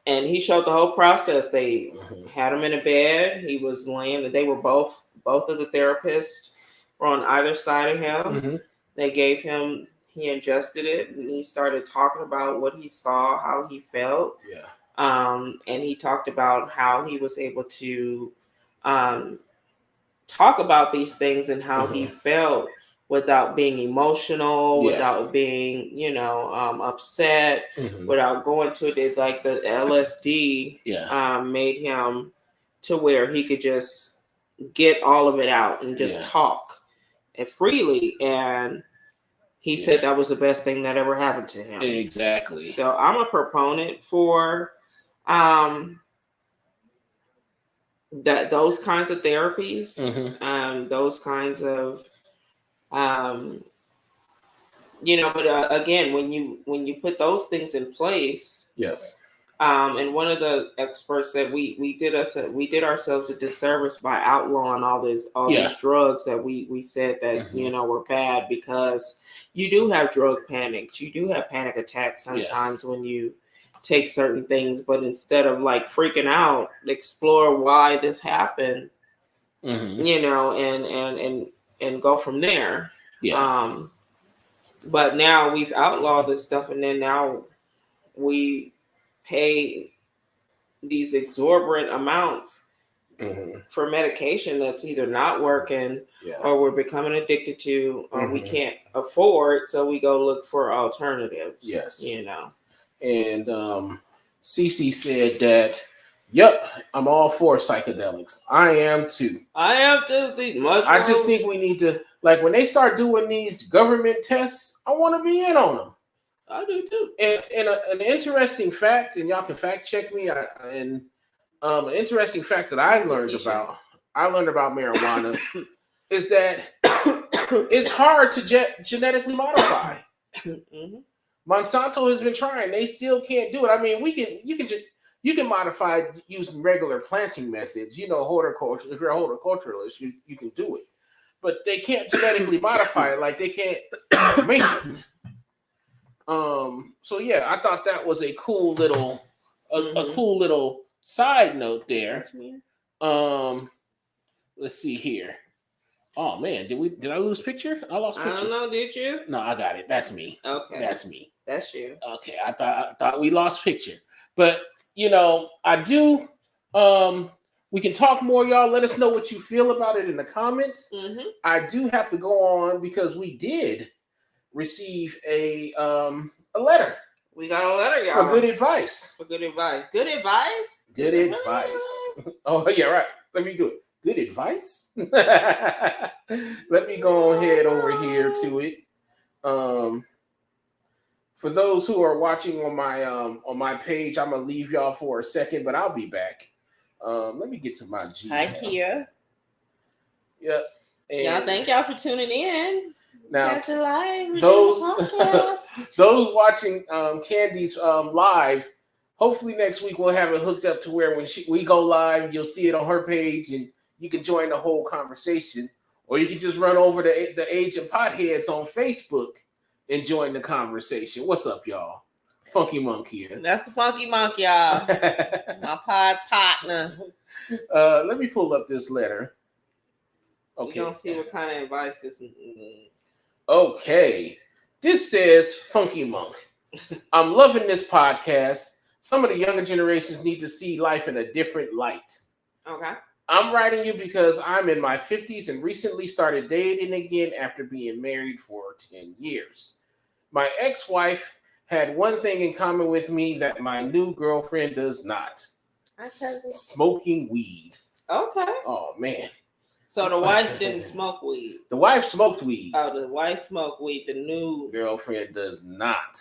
he showed the whole process. They had him in a bed. He was laying. They were both of the therapists were on either side of him. They gave him. He ingested it, and he started talking about what he saw, how he felt. And he talked about how he was able to talk about these things and how he felt without being emotional, without being, upset, without going to it. Like the LSD made him to where he could just get all of it out and just talk and freely. And he said that was the best thing that ever happened to him. Exactly. So I'm a proponent for that those kinds of therapies, those kinds of but again, when you put those things in place, and one of the experts said we did ourselves a disservice by outlawing all these drugs that we said that were bad, because you do have drug panics, you do have panic attacks sometimes when you take certain things, but instead of like freaking out, explore why this happened, and go from there. But now we've outlawed this stuff, and then now we pay these exorbitant amounts for medication that's either not working or we're becoming addicted to, or we can't afford, so we go look for alternatives. And CeCe said that, yep, I'm all for psychedelics. I am too. I just think we need to, like, when they start doing these government tests, I want to be in on them. I do too. And an interesting fact, and y'all can fact check me, an interesting fact that I learned about marijuana is that it's hard to genetically modify. Monsanto has been trying; they still can't do it. I mean, you can modify using regular planting methods. Horticulture. If you're a horticulturalist, you can do it, but they can't genetically modify it. Like, they can't make it. So yeah, I thought that was a cool little side note there. Let's see here. Oh man, did I lose picture? I lost picture. I don't know, did you? No, I got it. That's me. Okay. That's me. That's you. Okay, I thought we lost picture. But I do we can talk more, y'all. Let us know what you feel about it in the comments. I do have to go on because we did receive a letter. We got a letter, y'all. For good advice. Good advice? Oh, yeah, right. Let me do it. Good advice? Let me go ahead over here to it. For those who are watching on my page, I'm gonna leave y'all for a second, but I'll be back. Let me get to my Gmail. Hi, Kia. Yep. Y'all, thank y'all for tuning in. Now, those watching Candy's live, hopefully next week we'll have it hooked up to where when we go live, you'll see it on her page and you can join the whole conversation. Or you can just run over to the Agent Potheads on Facebook and join the conversation. What's up, y'all? Funky Monk here. That's the Funky Monk, y'all. My pod partner. Let me pull up this letter. Okay. We're gonna see what kind of advice this is. Okay. This says, Funky Monk. I'm loving this podcast. Some of the younger generations need to see life in a different light. Okay. I'm writing you because I'm in my 50s and recently started dating again after being married for 10 years. My ex-wife had one thing in common with me that my new girlfriend does not. Smoking weed. Okay. Oh, man. So the wife didn't smoke weed. The wife smoked weed. Oh, the wife smoked weed. The new girlfriend does not.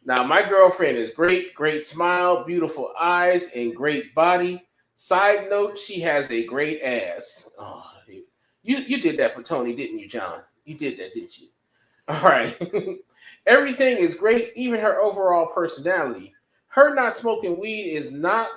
Now, my girlfriend is great smile, beautiful eyes, and great body. Side note, she has a great ass. Oh, you did that for Tony, didn't you, John? You did that, didn't you? All right. Everything is great, even her overall personality. Her not smoking weed is not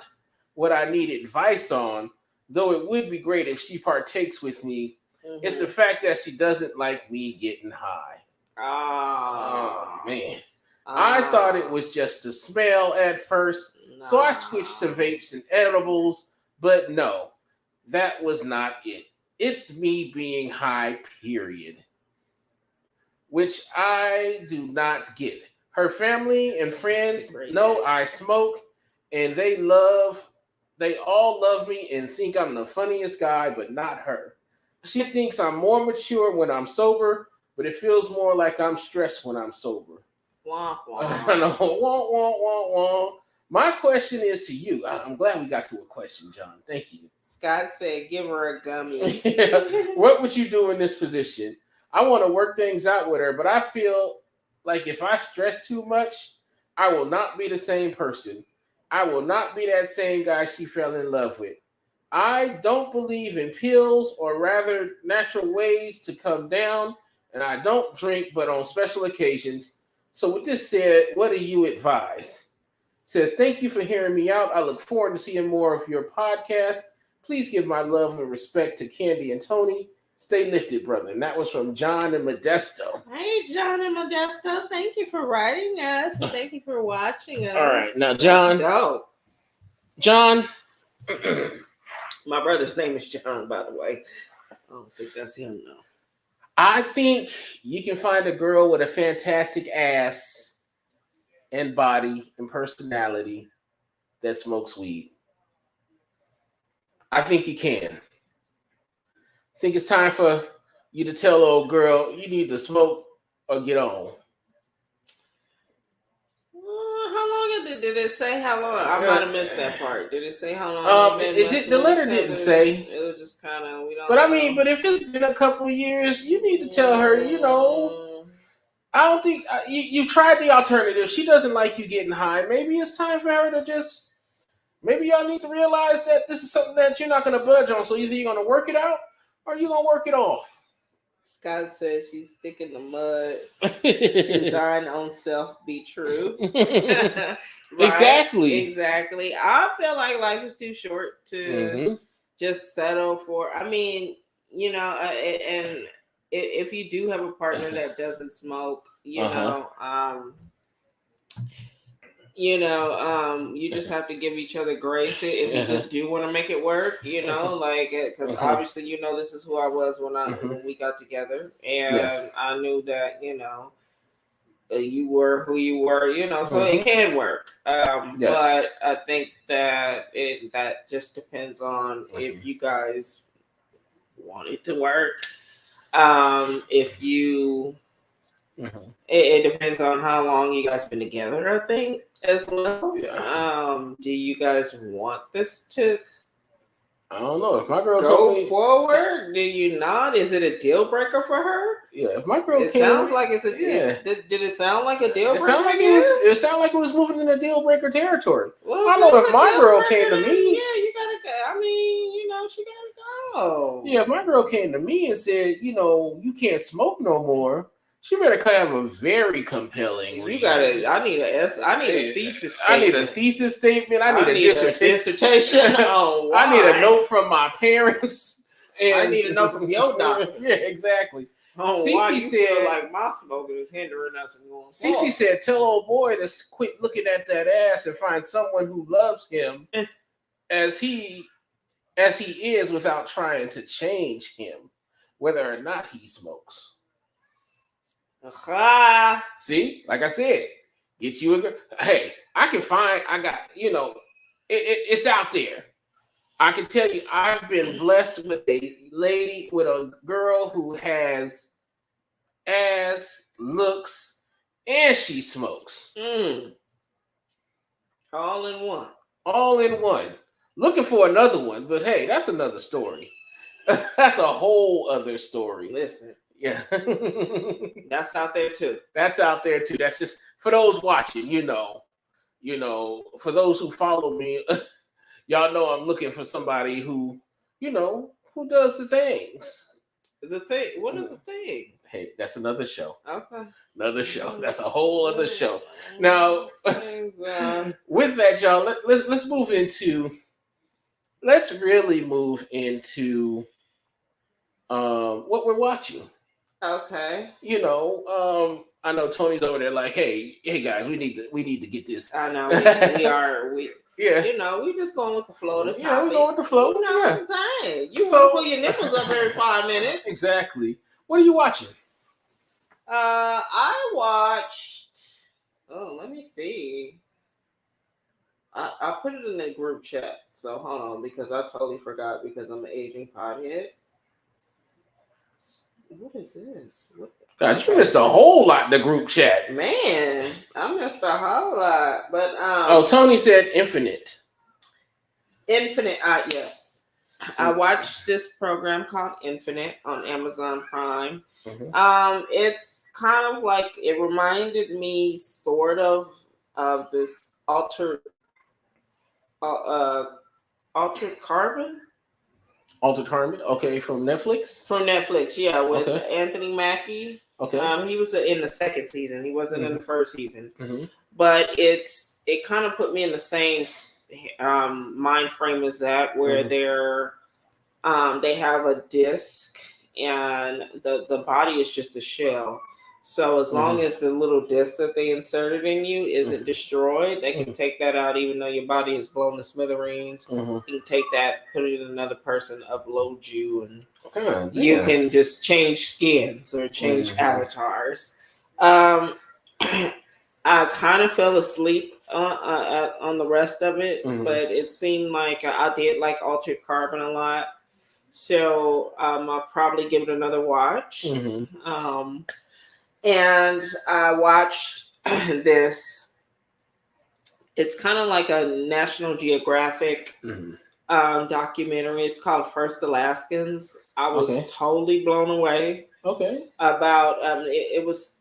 what I need advice on, though it would be great if she partakes with me. Mm-hmm. It's the fact that she doesn't like me getting high. Oh man. I thought it was just a smell at first, so I switched to vapes and edibles, but no, that was not it. It's me being high, period. Which I do not get. Her family and friends know I smoke, and they all love me and think I'm the funniest guy, but not her. She thinks I'm more mature when I'm sober, but it feels more like I'm stressed when I'm sober. Wah, wah. I know. Wah, wah, wah, wah. My question is to you. I'm glad we got to a question, John. Thank you. Scott said, give her a gummy. What would you do in this position? I want to work things out with her, but I feel like if I stress too much, I will not be the same person. I will not be that same guy she fell in love with. I don't believe in pills or rather natural ways to come down, and I don't drink but on special occasions. So with this said, what do you advise? Says, thank you for hearing me out. I look forward to seeing more of your podcast. Please give my love and respect to Candy and Tony. Stay lifted, brother. And that was from John and Modesto. Hey, John and Modesto. Thank you for writing us. And thank you for watching us. All right. Now, John. John. My brother's name is John, by the way. I don't think that's him, though. I think you can find a girl with a fantastic ass and body and personality that smokes weed. I think you can. I think it's time for you to tell old girl you need to smoke or get on. How long did it say how long? I might have missed that part. Did it say how long? The letter didn't say. It was just kind of we don't. But know. I mean, but if it's been a couple of years, you need to tell her. You know, I don't think you tried the alternative. She doesn't like you getting high. Maybe it's time for her to just. Maybe y'all need to realize that this is something that you're not going to budge on. So either you're going to work it out or you're going to work it off. Scott says she's thick in the mud. She's thine own self be true. Right? Exactly. I feel like life is too short to just settle for. I mean, you know, and if you do have a partner that doesn't smoke, you just have to give each other grace if you do want to make it work, like, because obviously, this is who I was when we got together, and I knew that, you were who you were, so it can work. But I think that that just depends on if you guys want it to work. If you, it depends on how long you guys been together, I think, as well. Do you guys want this to? I don't know. If my girl go forward, do you not? Is it a deal breaker for her? Yeah, if my girl it sounds like it's a did it sound like a deal breaker? It sounded like it was moving into deal breaker territory. Well, I know if my girl came to me. Yeah, you gotta go. I mean, she gotta go. Yeah, if my girl came to me and said, you can't smoke no more, she better have a very compelling reason. I need a thesis statement. I need a thesis statement. I need a dissertation. Oh, wow. I need a note from my parents. And I need a note from your doctor. Yeah, exactly. Oh, CeCe said, like, my smoking is hindering us from going CeCe said, tell old boy to quit looking at that ass and find someone who loves him as he is without trying to change him, whether or not he smokes. See, like I said, get you a girl. Hey, I got, it's out there. I can tell you, I've been blessed with a girl who has ass, looks, and she smokes. All in one. All in one. Looking for another one, but hey, that's another story. That's a whole other story. Listen. Yeah. That's out there too. That's out there too. That's just for those watching, for those who follow me, y'all know I'm looking for somebody who does the things. What are the things? Hey, that's another show. Okay. Another show. That's a whole other show. Now, with that, y'all, let's move into. Let's really move into what we're watching. Okay. I know Tony's over there like, hey guys, we need to get this. I know we yeah. We just going with the flow of the topic. Yeah, we're going with the flow. You want to put your nipples up every 5 minutes. Exactly. What are you watching? I watched. Oh, let me see. I put it in the group chat, so hold on because I totally forgot because I'm an aging pothead. What is this? God, you missed a whole lot in the group chat. Man, I missed a whole lot. But Tony said Infinite. Yes. I watched this program called Infinite on Amazon Prime. Mm-hmm. It's kind of like it reminded me sort of this Altered Carbon. Altered Carbon, okay, from Netflix. From Netflix, yeah, with Anthony Mackie. Okay. He was in the second season. He wasn't in the first season, but it kind of put me in the same mind frame as that, where they have a disc and the body is just a shell. So as long as the little disc that they inserted in you isn't destroyed, they can take that out even though your body is blown to smithereens. You can take that, put it in another person, upload you, and you can just change skins or change avatars. I kind of fell asleep on the rest of it, but it seemed like I did like Altered Carbon a lot. So I'll probably give it another watch. And I watched this. It's kind of like a National Geographic documentary. It's called First Alaskans. I was totally blown away. About it was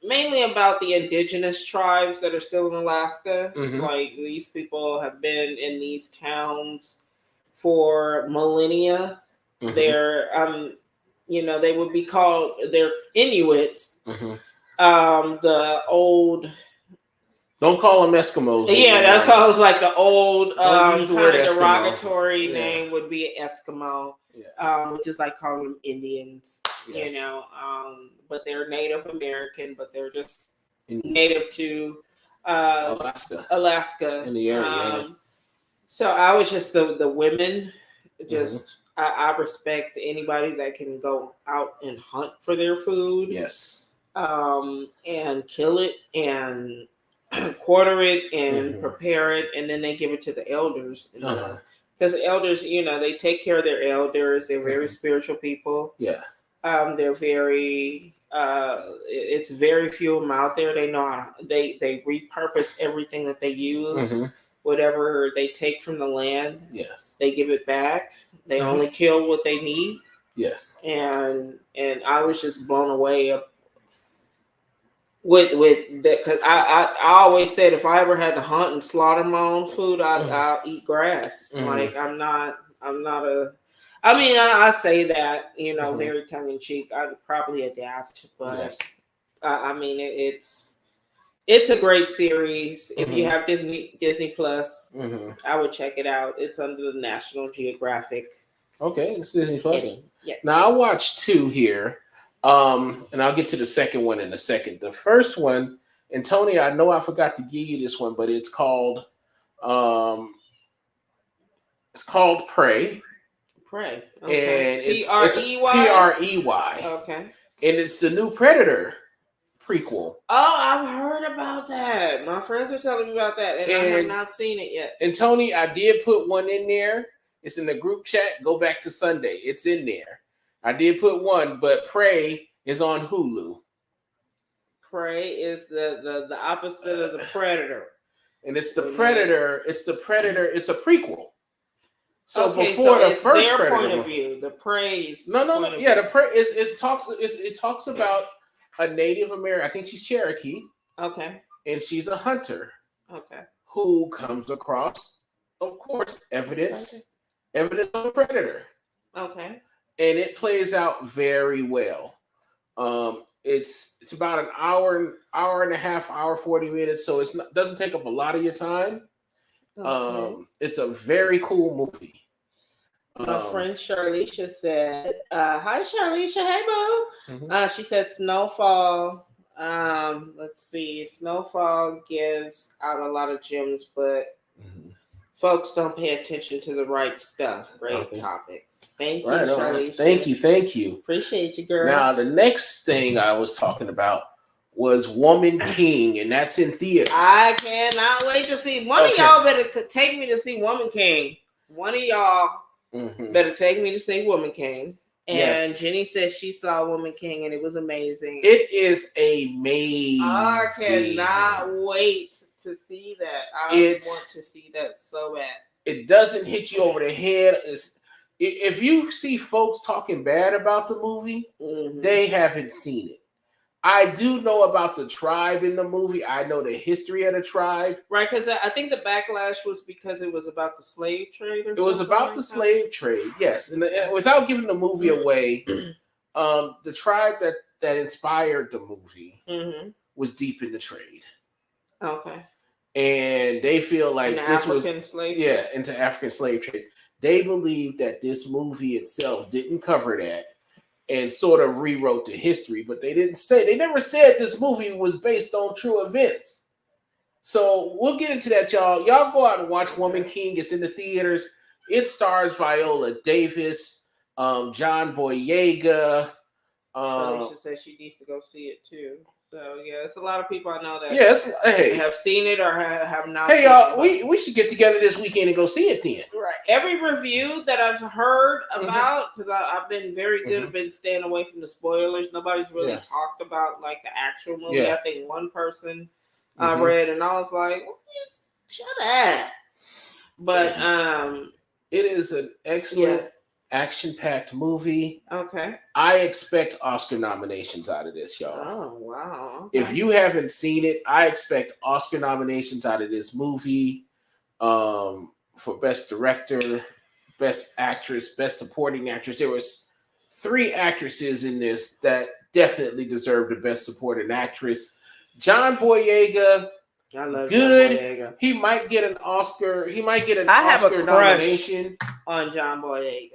mainly about the indigenous tribes that are still in Alaska. Like these people have been in these towns for millennia. They're they would be called, they're Inuits. The old. Don't call them Eskimos. Yeah, that's how I was like the old kind of derogatory name would be Eskimo, which is like calling them Indians. But they're Native American, but they're just native to Alaska in the area. So I was just the women. Just I respect anybody that can go out and hunt for their food. And kill it and quarter it and prepare it, and then they give it to the elders. Because the elders, they take care of their elders. They're very spiritual people. They're very. It's very few of them out there. They know how they repurpose everything that they use. Whatever they take from the land, they give it back. They only kill what they need. And I was just blown away with that, because I always said if I ever had to hunt and slaughter my own food, I'll eat grass. Like I'm not a. I mean, I say that very tongue in cheek. I'd probably adapt, but I mean it's a great series. If you have Disney Plus, I would check it out. It's under the National Geographic. Okay, it's Disney Plus. Yes. Now I watched 2 here, and I'll get to the second one in a second. The first one, and Tony, I know I forgot to give you this one, but it's called It's called Prey. Prey. Okay. And it's Prey. Prey. Okay. And it's the new Predator prequel. Oh, I've heard about that. My friends are telling me about that, and I have not seen it yet. And Tony, I did put one in there. It's in the group chat. Go back to Sunday. It's in there. I did put one, but Prey is on Hulu. Prey is the opposite of the Predator. And it's the Predator. It's the Predator. It's a prequel. So okay, before so the first their Predator point of view, the Prey's no. Yeah, the Prey is it talks about a Native American. I think she's Cherokee. Okay. And she's a hunter. Okay. Who comes across, of course, evidence of a predator. Okay. And it plays out very well. It's about an hour and a half, hour 40 minutes, so doesn't take up a lot of your time. Okay. It's a very cool movie. My friend Charlisha said, "Hi, Charlisha. Hey, boo." Mm-hmm. She said, "Snowfall. Let's see. Snowfall gives out a lot of gems, but folks don't pay attention to the right stuff. Great topics. Thank you, Charlisha. Thank you. Appreciate you, girl." Now, the next thing I was talking about was Woman King, and that's in theaters. I cannot wait to see. One of y'all better take me to see Woman King. One of y'all better take me to see Woman King. And Jenny says she saw Woman King and it was amazing. It is amazing. I cannot wait to see that. I want to see that so bad. It doesn't hit you over the head. If you see folks talking bad about the movie, they haven't seen it. I do know about the tribe in the movie. I know the history of the tribe. Right, because I think the backlash was because it was about the slave trade or something. It was about the slave trade, yes. And without giving the movie away, the tribe that inspired the movie was deep in the trade. Okay. And they feel like this was into African slave trade. They believe that this movie itself didn't cover that and sort of rewrote the history, but they never said this movie was based on true events. So we'll get into that, y'all. Y'all go out and watch Woman King. It's in the theaters. It stars Viola Davis, John Boyega. Alicia says she needs to go see it too. So yeah, it's a lot of people I know that have seen it or have not. Hey y'all, we should get together this weekend and go see it then. Right. Every review that I've heard about, because I've been very good. I've been staying away from the spoilers. Nobody's really talked about like the actual movie. I think one person I read, and I was like, shut up. But it is an excellent action-packed movie. Okay. I expect Oscar nominations out of this, y'all. Oh, wow. Okay. If you haven't seen it, I expect Oscar nominations out of this movie for Best Director, Best Actress, Best Supporting Actress. There was 3 actresses in this that definitely deserved the Best Supporting Actress. John Boyega, I love good. John Boyega. He might get an Oscar. He might get an Oscar nomination on John Boyega.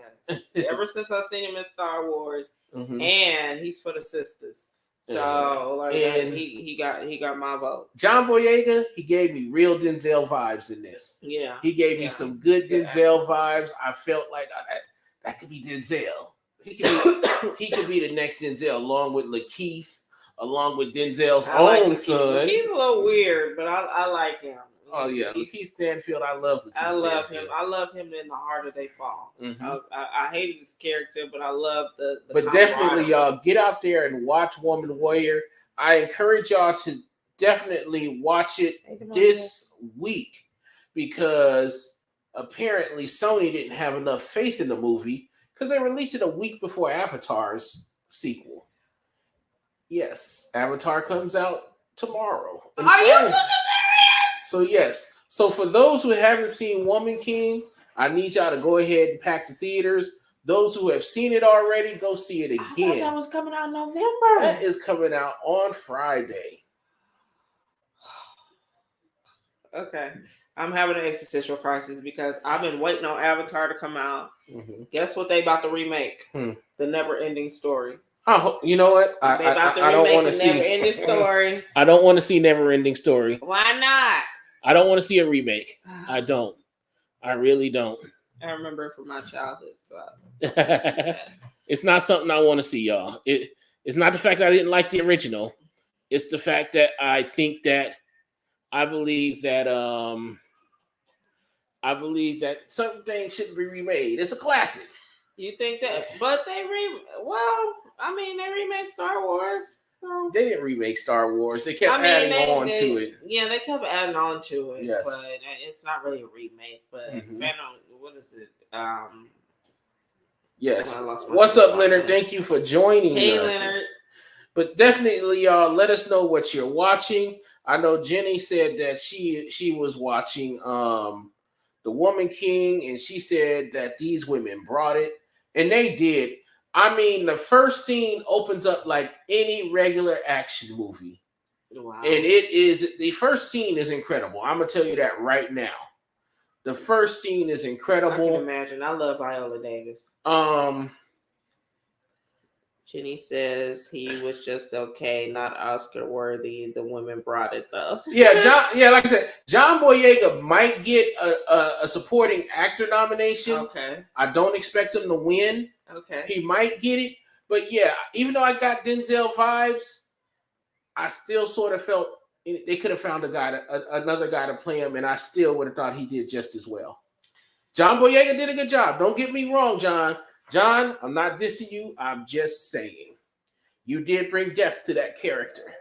Ever since I've seen him in Star Wars, and he's for the sisters. So he got my vote. John Boyega, he gave me real Denzel vibes in this. Yeah, he gave me some good Denzel vibes. I felt like that could be Denzel. He could be the next Denzel, along with Lakeith, along with Denzel's own son. He's a little weird, but I like him. Oh yeah, Lakeith Stanfield. I love Lakeith Stanfield. I love him in The Harder They Fall. I hated his character, but I love the But definitely, y'all, get out there and watch Woman Warrior. I encourage y'all to definitely watch it this week, because apparently Sony didn't have enough faith in the movie because they released it a week before Avatar's sequel. Yes, Avatar comes out tomorrow. Are you serious? So yes. So for those who haven't seen Woman King, I need y'all to go ahead and pack the theaters. Those who have seen it already, go see it again. I thought that was coming out in November. That is coming out on Friday. Okay. I'm having an existential crisis because I've been waiting on Avatar to come out. Guess what they about to remake? The Never Ending Story. You know what? I don't want to see Never Ending Story. I don't want to see Never Ending Story. Why not? I don't want to see a remake. I don't. I really don't. I remember it from my childhood. So It's not something I want to see, y'all. It's not the fact that I didn't like the original. It's the fact that I believe that certain things shouldn't be remade. It's a classic. You think that? But they remade Star Wars. So they didn't remake Star Wars. They kept adding on to it. Yeah, they kept adding on to it. Yes. But it's not really a remake. But Phantom, what is it? Yes. What's up, Leonard? Thank you for joining us. Hey, Leonard. But definitely, y'all, let us know what you're watching. I know Jenny said that she was watching The Woman King, and she said that these women brought it, and they did. I mean, the first scene opens up like any regular action movie. Wow. And the first scene is incredible. I'm going to tell you that right now. The first scene is incredible. I can imagine. I love Viola Davis. Jenny says he was just okay, not Oscar worthy. The women brought it though. Like I said, John Boyega might get a supporting actor nomination. Okay. I don't expect him to win. Okay. He might get it. But yeah, even though I got Denzel vibes, I still sort of felt they could have found another guy to play him, and I still would have thought he did just as well. John Boyega did a good job. Don't get me wrong, John. John, I'm not dissing you. I'm just saying. You did bring depth to that character.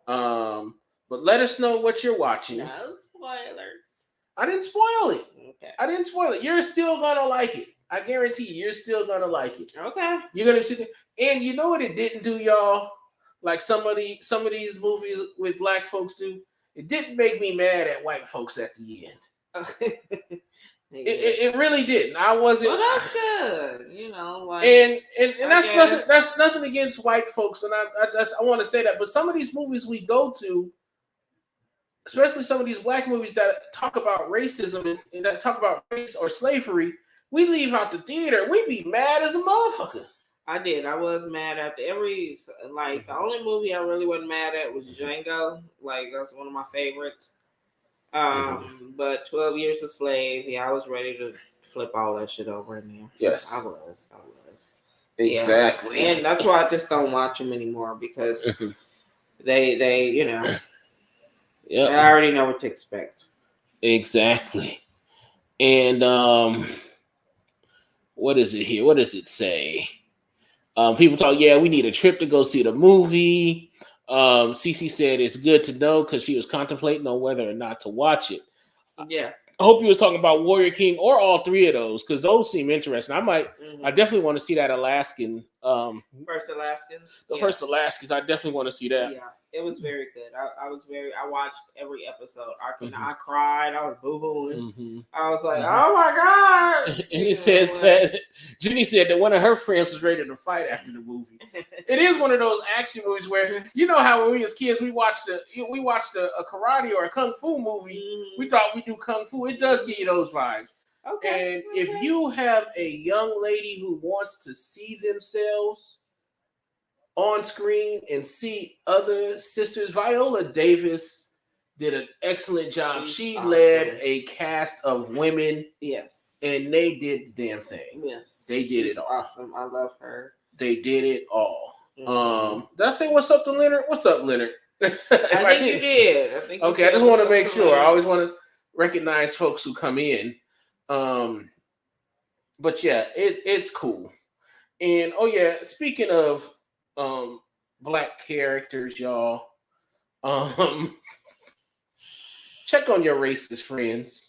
But let us know what you're watching. No spoilers. I didn't spoil it. Okay. I didn't spoil it. You're still going to like it. I guarantee you're still going to like it. Okay. You're going to see it. And you know what it didn't do, y'all? Like some of these movies with black folks do? It didn't make me mad at white folks at the end. It really didn't. I wasn't. Well, that's good. You know, like and that's nothing. That's nothing against white folks, and I want to say that. But some of these movies we go to, especially some of these black movies that talk about racism and that talk about race or slavery, we leave out the theater. We be mad as a motherfucker. I did. I was mad at the only movie I really wasn't mad at was Django. Like that's one of my favorites. But 12 Years a Slave, I was ready to flip all that shit over in there. Yes. I was. Exactly. Yeah. And that's why I just don't watch them anymore because they you know, I already know what to expect. Exactly. And what is it here? What does it say? People talk, we need a trip to go see the movie. CeCe said it's good to know because she was contemplating on whether or not to watch it. Yeah. I hope you was talking about Warrior King or all three of those because those seem interesting. I definitely want to see that Alaskan. First Alaskans. First Alaskans. I definitely want to see that. Yeah, it was very good. I watched every episode. I cried. I was boo-hooing. I was like, oh my God. And it says that Jenny said that one of her friends was ready to fight after the movie. It is one of those action movies where, you know how when we as kids, we watched a karate or a kung fu movie. We thought we knew kung fu. It does give you those vibes. Okay. And if you have a young lady who wants to see themselves on screen and see other sisters, Viola Davis did an excellent job. She awesome. Led a cast of women. Yes. And they did the damn thing. Yes. They did it all. Awesome. I love her. They did it all. Did I say what's up to Leonard? What's up, Leonard? I think you did. Okay, I just want to make sure. I always want to recognize folks who come in. But yeah, it's cool. And speaking of black characters, y'all, check on your racist friends.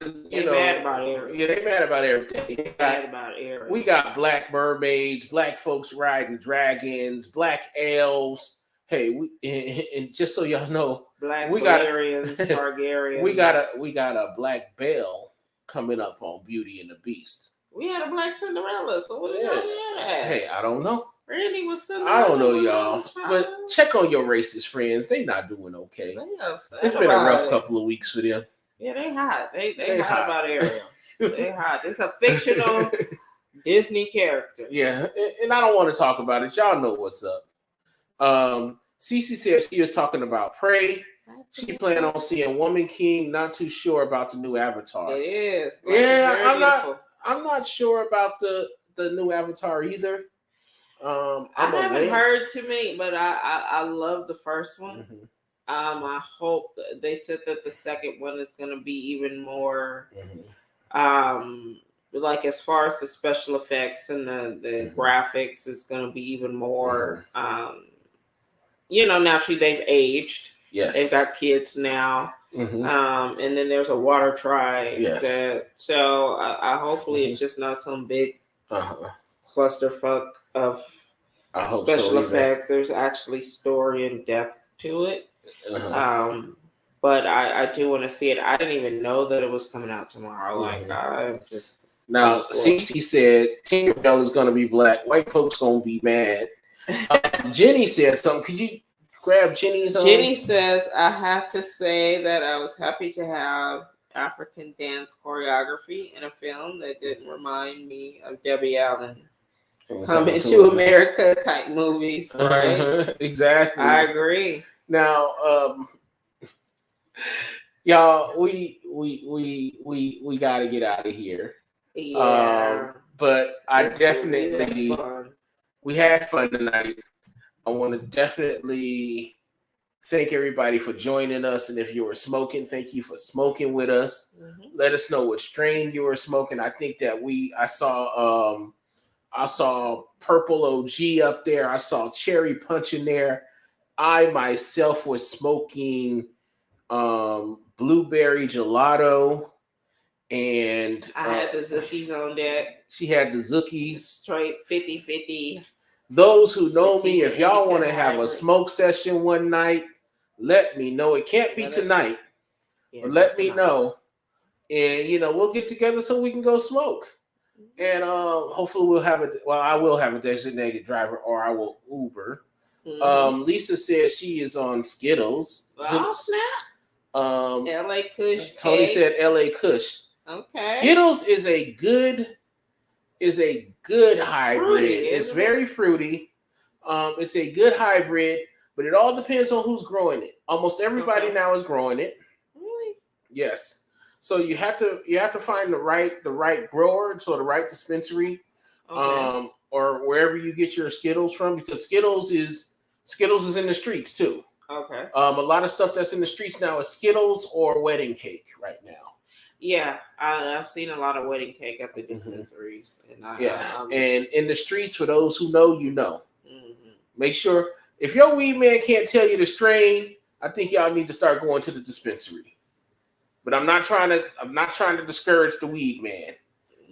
They mad about everything. Yeah, they mad about everything. We got black mermaids, black folks riding dragons, black elves. Hey, and just so y'all know, black Valerians, Targaryens. We got a black Belle coming up on Beauty and the Beast. We had a black Cinderella, so what did y'all have? Hey, I don't know. Randy was Cinderella. I don't know, y'all. But check on your racist friends. They not doing okay. It's been a rough couple of weeks for them. Yeah, they hot. They hot about Ariel. They hot. It's a fictional Disney character. Yeah, and I don't want to talk about it. Y'all know what's up. CeCe said she was talking about Prey. She planned on seeing Woman King. Not too sure about the new Avatar. It is. Yeah, Very beautiful. I'm not sure about the new Avatar either. I haven't heard too many, but I love the first one. Mm-hmm. I hope they said that the second one is going to be even more, like as far as the special effects and the graphics is going to be even more. Naturally they've aged. Yes, they've got kids now. And then there's a water tribe. Yes. So I hopefully it's just not some big clusterfuck of special effects. There's actually story and depth to it. But I do want to see it. I didn't even know that it was coming out tomorrow. Like I just now CeCe said Tinkerbell is going to be black. White folks going to be mad. Jenny said something. Could you grab Jenny's? Jenny says, I have to say that I was happy to have African dance choreography in a film that didn't remind me of Debbie Allen coming to America type movies. Right? Exactly. I agree. Now, y'all, we got to get out of here. Yeah. But I definitely we had fun tonight. I want to definitely thank everybody for joining us. And if you were smoking, thank you for smoking with us. Let us know what strain you were smoking. I think that I saw Purple OG up there. I saw Cherry Punch in there. I myself was smoking blueberry gelato. And I had the Zookies on deck. She had the Zookies. Straight 50-50. Those who know me, if y'all want to have a smoke session one night, let me know. It can't be tonight, but let me know. And, we'll get together so we can go smoke. And hopefully I will have a designated driver, or I will Uber. Lisa says she is on Skittles. Oh, snap. LA Kush. Tony said LA Kush. Okay. Skittles is a good hybrid. Fruity, it's very fruity. It's a good hybrid, but it all depends on who's growing it. Almost everybody now is growing it. Really? Yes. So you have to find the right grower, so the right dispensary, or wherever you get your Skittles from, because Skittles is in the streets too. Okay. A lot of stuff that's in the streets now is Skittles or wedding cake right now. Yeah, I've seen a lot of wedding cake at the dispensaries. And in the streets, for those who know, make sure if your weed man can't tell you the strain, I think y'all need to start going to the dispensary. But I'm not trying to discourage the weed man.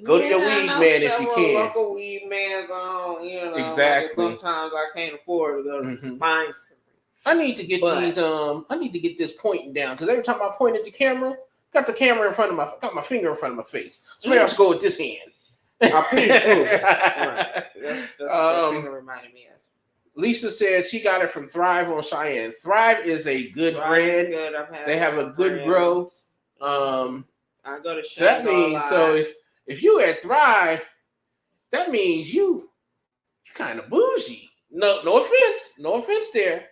Go to your weed man if you can. Local weed man's on, exactly. Like sometimes I can't afford to go to the dispensary. I need to get these. I need to get this pointing down, because every time I point at the camera. Got the camera in front of got my finger in front of my face. So maybe I'll just go with this hand. I'll put it cool. Right. That's the thing that reminded me of. Lisa says she got it from Thrive on Cheyenne. Thrive is a good brand. Good. They have a good grow. I go to Cheyenne. So that means if you at Thrive, that means you kind of bougie. No offense there.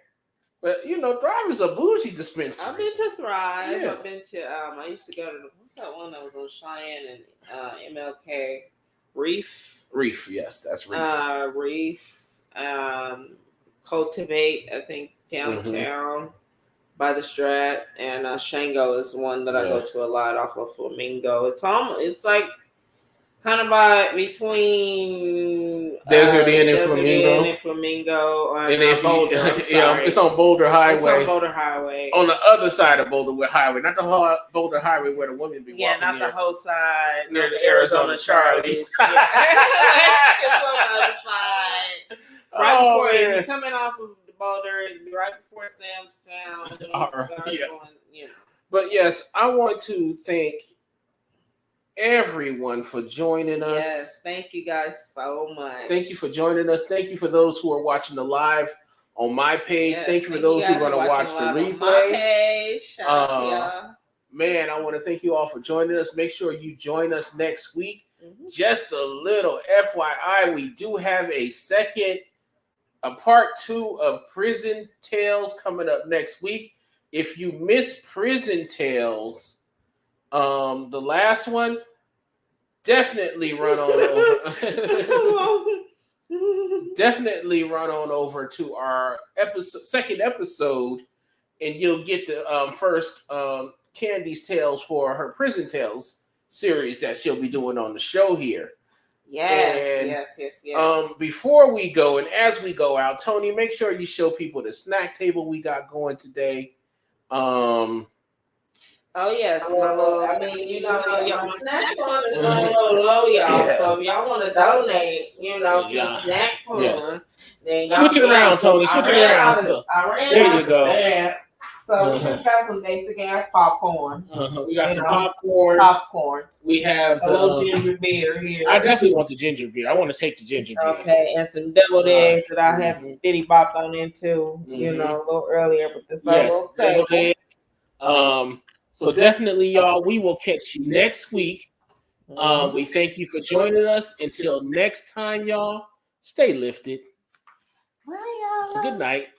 But Thrive is a bougie dispensary. I've been to Thrive. Yeah. I've been to. I used to go to what's that one that was on Cheyenne and MLK? Reef. Yes, that's Reef. Reef. Cultivate. I think downtown by the Strat, and Shango is one that I go to a lot off of Flamingo. It's like kind of by between Desert Inn and Flamingo. And Boulder. It's on Boulder Highway. It's on Boulder Highway. On the other side of Boulder Highway, not the Boulder Highway where the women be walking. Yeah, not the whole side. Near the Arizona Charlies. It's on the other side. Right before you're coming off of the Boulder, right before Sam's Town. But yes, I want to thank everyone for joining us. Yes, thank you guys so much. Thank you for joining us. Thank you for those who are watching the live on my page. Yes, thank you for those who are going to watch the replay. Shout out to y'all. Man, I want to thank you all for joining us. Make sure you join us next week. Just a little FYI, we do have a part 2 of Prison Tales coming up next week. if you miss Prison Tales, the last one, definitely run on over. Definitely run on over to our second episode, and you'll get the first Candy's Tales for her Prison Tales series that she'll be doing on the show here. Yes. Before we go and as we go out, Tony, make sure you show people the snack table we got going today. Oh yes, my little. I mean, y'all my snack fund is going a little low, y'all. Yeah. So if y'all want to donate, to the snack fund, then y'all switch it around, Tony. Switch it around. There you go. So we just got some basic ass popcorn. We got some popcorn. We have a little ginger beer here. I definitely want the ginger beer. I want to take the ginger beer. Okay, and some deviled eggs that I have Diddy bopped on into, a little earlier, but this little table. So definitely, y'all, we will catch you next week. We thank you for joining us. Until next time, y'all, stay lifted. Bye, y'all. Good night.